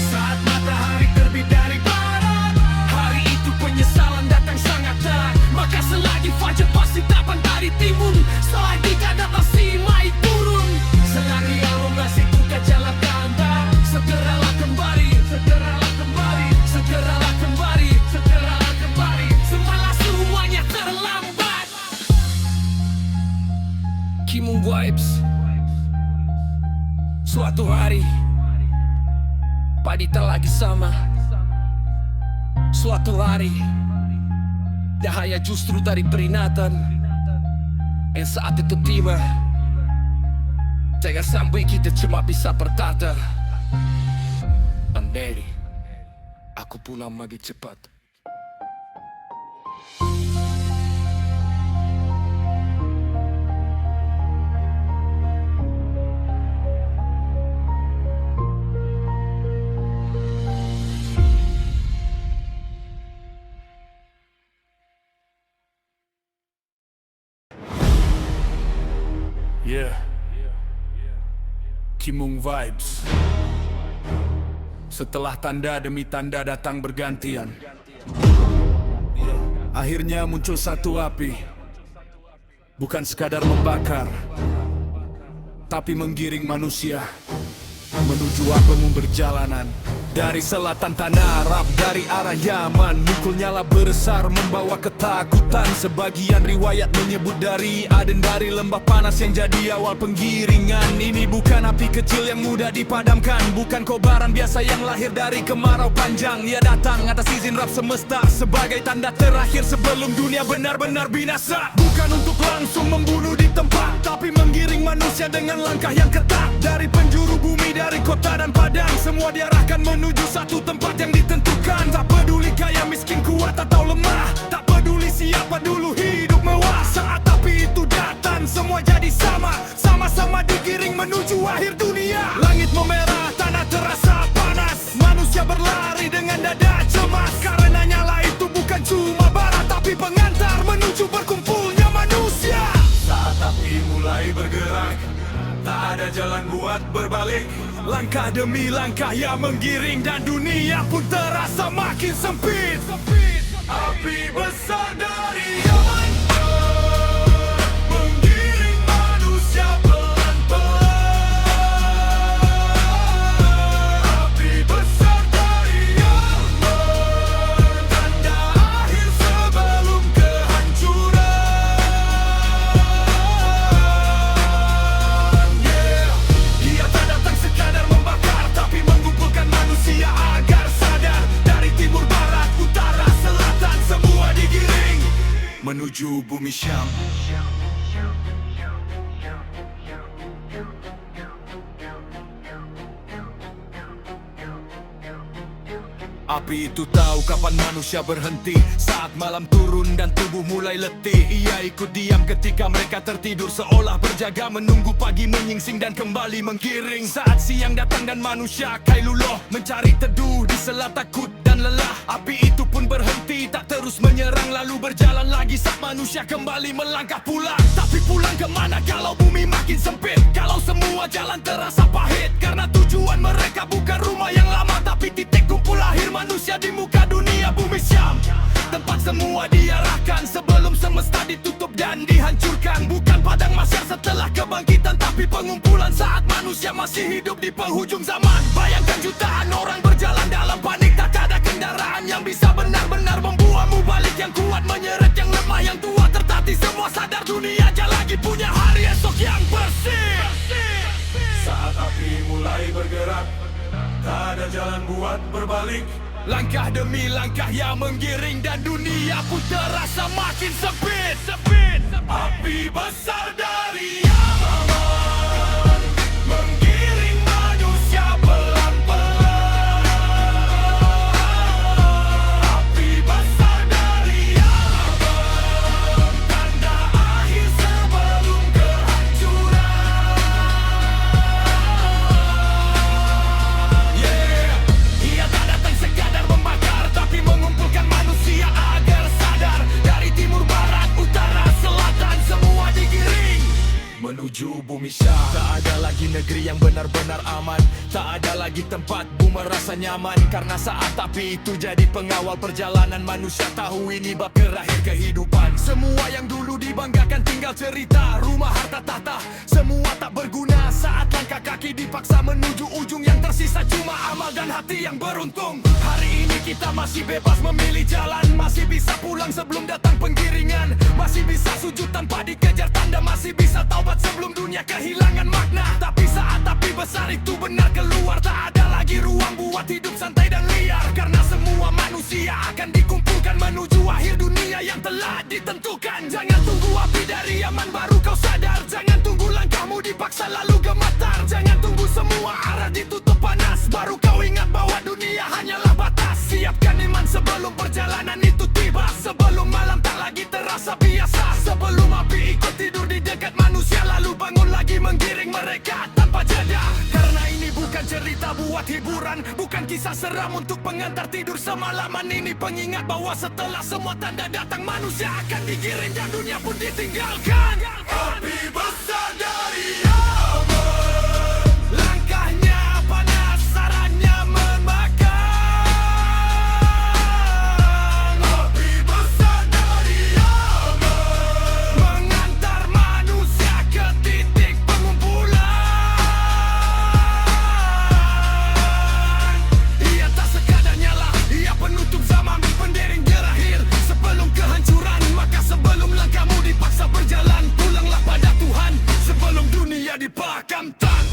Saat matahari terbit dari barat, hari itu penyesalan datang sangat telat. Maka selagi fajar pasti datang dari timur, selagi kadang pasti mai turun. Selagi elongasi buka jalan anda, segeralah kembali, segeralah kembali, segeralah kembali, segeralah kembali. Semalah semuanya terlambat. Kimung Vibes. Suatu hari padi tak lagi sama. Suatu hari cahaya justru dari peringatan. Dan saat itu tiba, jangan sampai kita cuma bisa bertata. Andai aku pulang lagi cepat. Yeah, Kimung Vibes. Setelah tanda demi tanda datang bergantian, akhirnya muncul satu api. Bukan sekadar membakar, tapi menggiring manusia menuju apemu berjalanan. Dari selatan tanah Arab, dari arah Yaman, mukul nyala besar membawa ketakutan. Sebagian riwayat menyebut dari Aden, dari lembah panas yang jadi awal penggiringan. Ini bukan api kecil yang mudah dipadamkan, bukan kobaran biasa yang lahir dari kemarau panjang. Ia datang atas izin Rab semesta, sebagai tanda terakhir sebelum dunia benar-benar binasa. Bukan untuk langsung membunuh di tempat, tapi menggiring manusia dengan langkah yang ketat. Dari penjuru bumi, dari kota dan padang, semua diarahkan menuju satu tempat yang ditentukan. Tak peduli kaya, miskin, kuat atau lemah, tak peduli siapa dulu hidup mewah. Saat api itu datang, semua jadi sama, sama-sama digiring menuju akhir dunia. Langit memerah, tanah terasa panas, manusia berlari dengan dada cemas. Karena nyala itu bukan cuma bara, tapi pengantar menuju berkumpulnya manusia. Saat api mulai bergerak, tak ada jalan buat berbalik. Langkah demi langkah yang menggiring, dan dunia pun terasa makin sempit. Api besar dari Yaman menggiring manusia pelan-pelan. Api besar dari Yaman, tanda akhir sebelum kehancuran. Dia tak datang sekadar membakar, tapi mengumpulkan manusia agar sadar. Dari timur, barat, utara, selatan, semua digiring menuju bumi Syam. Api itu tahu kapan manusia berhenti, saat malam turun dan tubuh mulai letih. Ia ikut diam ketika mereka tertidur, seolah berjaga menunggu pagi menyingsing dan kembali menggiring. Saat siang datang dan manusia kailuluh, mencari teduh di sela takut dan lelah. Api itu pun berhenti, tak terus menyerang, lalu berjalan lagi saat manusia kembali melangkah pulang. Tapi pulang kemana kalau bumi makin sempit, kalau semua jalan terasa pahit? Karena tujuan mereka bukan rumah yang lama, tapi titik kumpul akhir manusia di muka dunia bumi Syam. Tempat semua diarahkan sebelum semesta ditutup dan dihancurkan. Bukan padang mahsyar setelah kebangkitan, tapi pengumpulan saat manusia masih hidup di penghujung zaman. Bayangkan jutaan orang berjalan dalam panik, tak ada kendaraan yang bisa benar-benar membuatmu balik. Yang kuat menyeret yang lemah, yang tua tertatih, semua sadar dunia aja lagi punya hari esok yang bersih. Saat api mulai bergerak, tak ada jalan buat berbalik. Langkah demi langkah yang menggiring, dan dunia pun terasa makin sempit. Api besar dari Yaman menggiring manusia pelan-pelan. Api besar dari Yaman, tanda akhir sebelum kehancuran. Ia tak datang sekadar membakar, tapi mengumpulkan manusia agar sadar. Dari timur, barat, utara, selatan, semua digiring menuju bumi Syah. Tak ada lagi negeri yang benar-benar aman, tak ada lagi tempat bumi merasa nyaman. Karena saat api itu jadi pengawal perjalanan, manusia tahu ini bab terakhir kehidupan. Semua yang dulu dibanggakan tinggal cerita, rumah, harta, tahta, semua tak berguna saat langkah kaki dipaksa menuju ujung. Yang tersisa cuma amal dan hati yang beruntung. Hari ini kita masih bebas memilih jalan, masih bisa pulang sebelum datang penggiringan, masih bisa sujud tanpa dikejar tanda, masih bisa taubat sebelum dunia kehilangan makna. Tapi saat api besar itu benar keluar, tak ada lagi ruang buat hidup santai dan liar. Karena semua manusia akan dikumpulkan menuju akhir dunia yang telah ditentukan. Jangan tunggu api dari aman baru kau sadar, jangan tunggu langkahmu dipaksa lalu gemetar. Jangan tunggu semua arah ditutup panas baru kau ingat bahwa dunia hanyalah batas. Siapkan iman sebelum perjalanan itu tiba, sebelum malam tak lagi terasa biasa, sebelum api ikut tidur di dekat manusia lalu bangun lagi menggiring mereka tanpa jeda. Karena ini bukan cerita buat hiburan, bukan kisah seram untuk pengantar tidur semalaman. Ini pengingat bahwa setelah semua tanda datang, manusia akan digiring dan dunia pun ditinggalkan. Api besar dari aman, Langkahnya panas, sarannya memakan. api besar dari aman, Mengantar manusia ke titik pengumpulan. Ia tak sekadar nyala, ia penutup zaman, pendering terakhir sebelum kehancuran. Maka sebelum langkahmu dipaksa berjalan, pulanglah pada Tuhan sebelum dunia dipakamkan.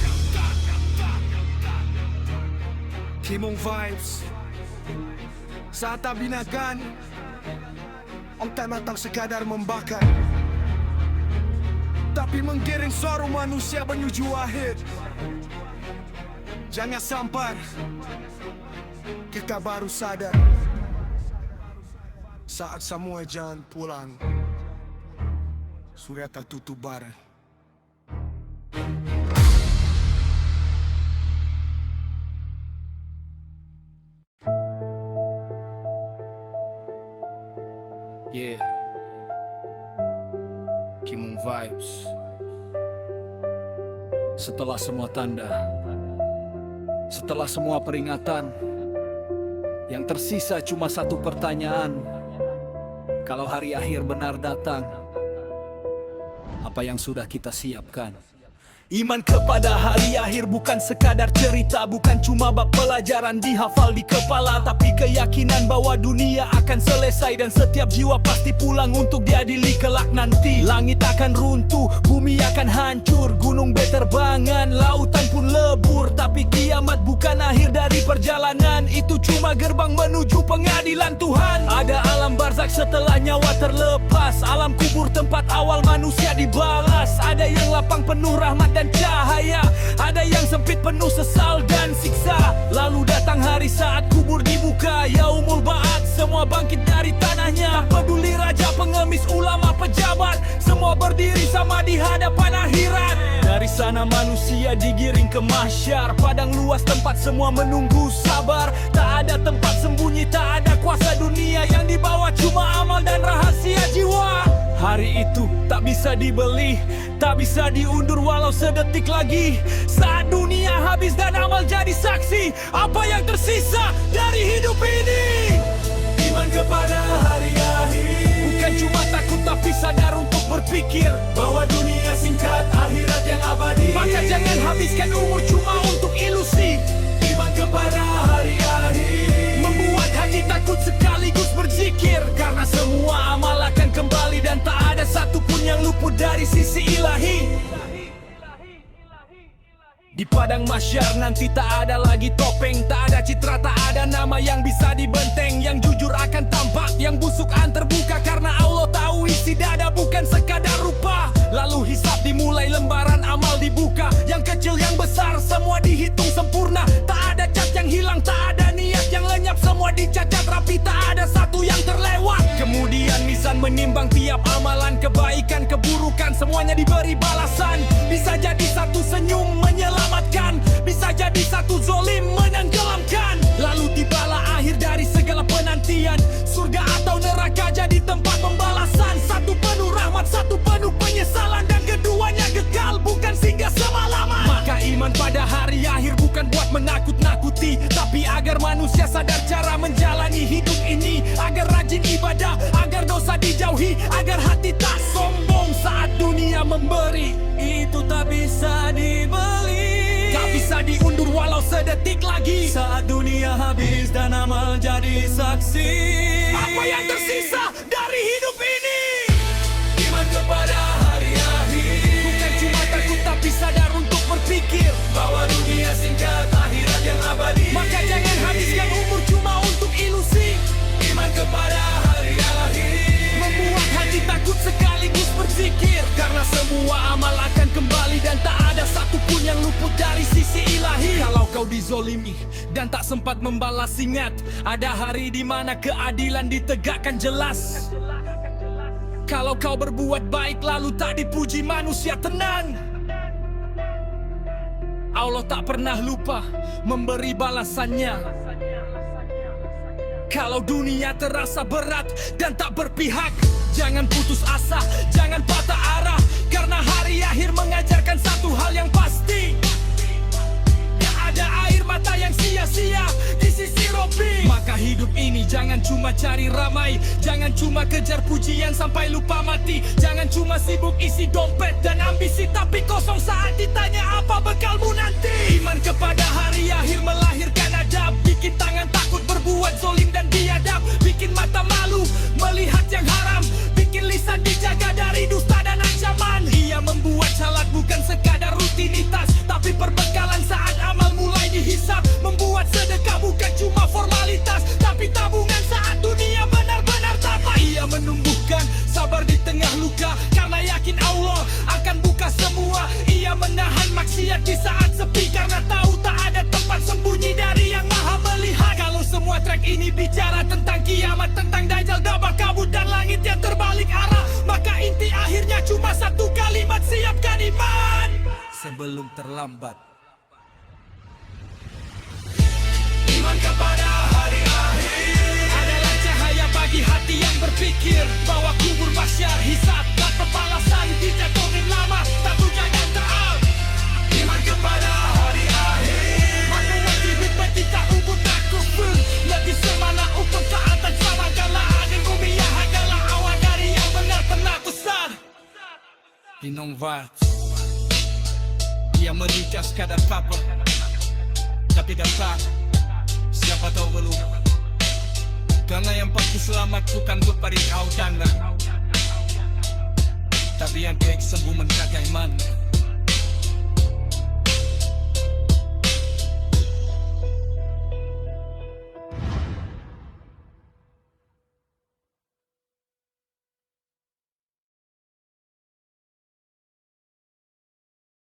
Kimung Vibes. Saat tak binakan, Om tak datang sekadar membakar, tapi menggiring suara manusia menuju akhir. Jangan sampai kita baru sadar saat semua jalan pulang sudah tertutup barang. Yeah, Kimung Vibes. Setelah semua tanda, setelah semua peringatan, yang tersisa cuma satu pertanyaan. Kalau hari akhir benar datang, apa yang sudah kita siapkan? Iman kepada hari akhir bukan sekadar cerita, bukan cuma bab pelajaran dihafal di kepala, tapi keyakinan bahwa dunia akan selesai dan setiap jiwa pasti pulang untuk diadili kelak nanti. Langit akan runtuh, bumi akan hancur, gunung berterbangan, lautan pun lebur. Tapi kiamat bukan akhir dari perjalanan, itu cuma gerbang menuju pengadilan Tuhan. Ada alam barzak setelah nyawa terlepas, alam kubur tempat awal manusia dibalas. Ada yang lapang penuh rahmat dan cahaya, ada yang sempit penuh sesal dan siksa. Lalu datang hari saat kubur dibuka, yaumul ba'at, semua bangkit dari tanahnya. Tak peduli raja, pengemis, ulama, pejabat, semua berdiri sama di hadapan akhirat. Dari sana manusia digiring ke mahsyar, padang luas tempat semua menunggu sabar. Tak ada tempat sembunyi, tak ada kuasa dunia, yang dibawa cuma amal dan rahasia jiwa. Hari itu tak bisa dibeli, tak bisa diundur walau sedetik lagi. Saat dunia habis dan amal jadi saksi, apa yang tersisa dari hidup ini? iman kepada hari akhir, Bukan cuma takut tapi sadar untuk berpikir bahwa dunia singkat, akhirat yang abadi. Maka jangan habiskan umur cuma untuk ilusi. Iman kepada hari akhir, Membuat hati takut sekaligus berzikir, karena semua amal akan kembali dan tak ada satupun yang luput dari sisi ilahi. Di padang mahsyar nanti tak ada lagi topeng, tak ada citra, tak ada nama yang bisa dibenteng. Yang jujur akan tampak, yang busuk akan terbuka, karena Allah tahu isi dada bukan sekadar rupa. Lalu hisab dimulai, lembaran amal dibuka, yang kecil yang besar semua dihitung sempurna. Tak ada cat yang hilang, tak ada niat yang lenyap, semua dicatat rapi, tak ada satu yang terlewat. Kemudian mizan menimbang tiap amalan, kebaikan, keburukan, semuanya diberi balasan. Bisa jadi satu senyum menyelamatkan, bisa jadi satu zolim menenggelamkan. Lalu tibalah akhir dari segala penantian, surga atau neraka jadi tempat pembalasan. Satu penuh rahmat, satu penuh penyesalan, dan keduanya kekal agar manusia sadar cara menjalani hidup ini, agar rajin ibadah, agar dosa dijauhi, agar hati tak sombong saat dunia memberi. Itu tak bisa dibeli, tak bisa diundur walau sedetik lagi. Saat dunia habis dan amal jadi saksi, apa yang tersisa dari hidup ini? Iman kepada hari akhir, Bukan cuma takut tapi sadar untuk berpikir bahwa dunia singkat, akhirat yang abadi. maka jangan habiskan umur cuma untuk ilusi. Iman kepada hari akhir, Membuat hati takut sekaligus berzikir, karena semua amal akan kembali dan tak ada satupun yang luput dari sisi ilahi. Kalau kau dizolimi dan tak sempat membalas, ingat ada hari di mana keadilan ditegakkan jelas. Kalau kau berbuat baik lalu tak dipuji manusia, tenang, Allah tak pernah lupa memberi balasannya. Kalau dunia terasa berat dan tak berpihak, jangan putus asa, jangan patah arah, karena hari akhir mengajarkan satu hal yang pasti: gak ada air mata yang sia-sia di sisi Robbi. Maka hidup ini jangan cuma cari ramai, jangan cuma kejar pujian sampai lupa mati, jangan cuma sibuk isi dompet dan ambisi tapi kosong saat ditanya apa bekalmu nanti. Iman kepada hari akhir melahirkan adab, bikin tangan takut berbuat zolim dan biadab, bikin mata malu melihat yang haram, bikin lisan dijaga dari dusta dan ancaman. Ia membuat salat bukan sekadar rutinitas, tapi perbekalan saat amal mulai dihisap, membuat sedekah bukan cuma formalitas, tapi tabungan saat dunia benar-benar tapa. Ia menumbuhkan sabar di tengah luka, karena yakin Allah akan buka semua. Ia menahan maksiat di saat sepi, karena tahu tak ada tempat sembunyi dari yang maha melihat. Kalau semua track ini bicara tentang kiamat, tentang dajjal, dabah kabut dan langit yang terbalik arah, maka inti akhirnya cuma satu kalimat: siapkan iman sebelum terlambat. iman kepada hari akhir, Adalah cahaya bagi hati yang berpikir bahwa kubur mahsyar, hisab dan pembalasan dijatuhin lama, tapi jangan taat. iman kepada hari akhir, Maka wajib kita ubud tak kufur, lebih semana untuk taatan sama kala akhir umiyah adalah awal dari yang benar-benar besar. Pinong Vibes, dia menikah sekadar papa, tapi datang siapa tahu belum. Karena yang pasti selamat bukan kepada kau dan tapi yang baik sembuh menjaga iman.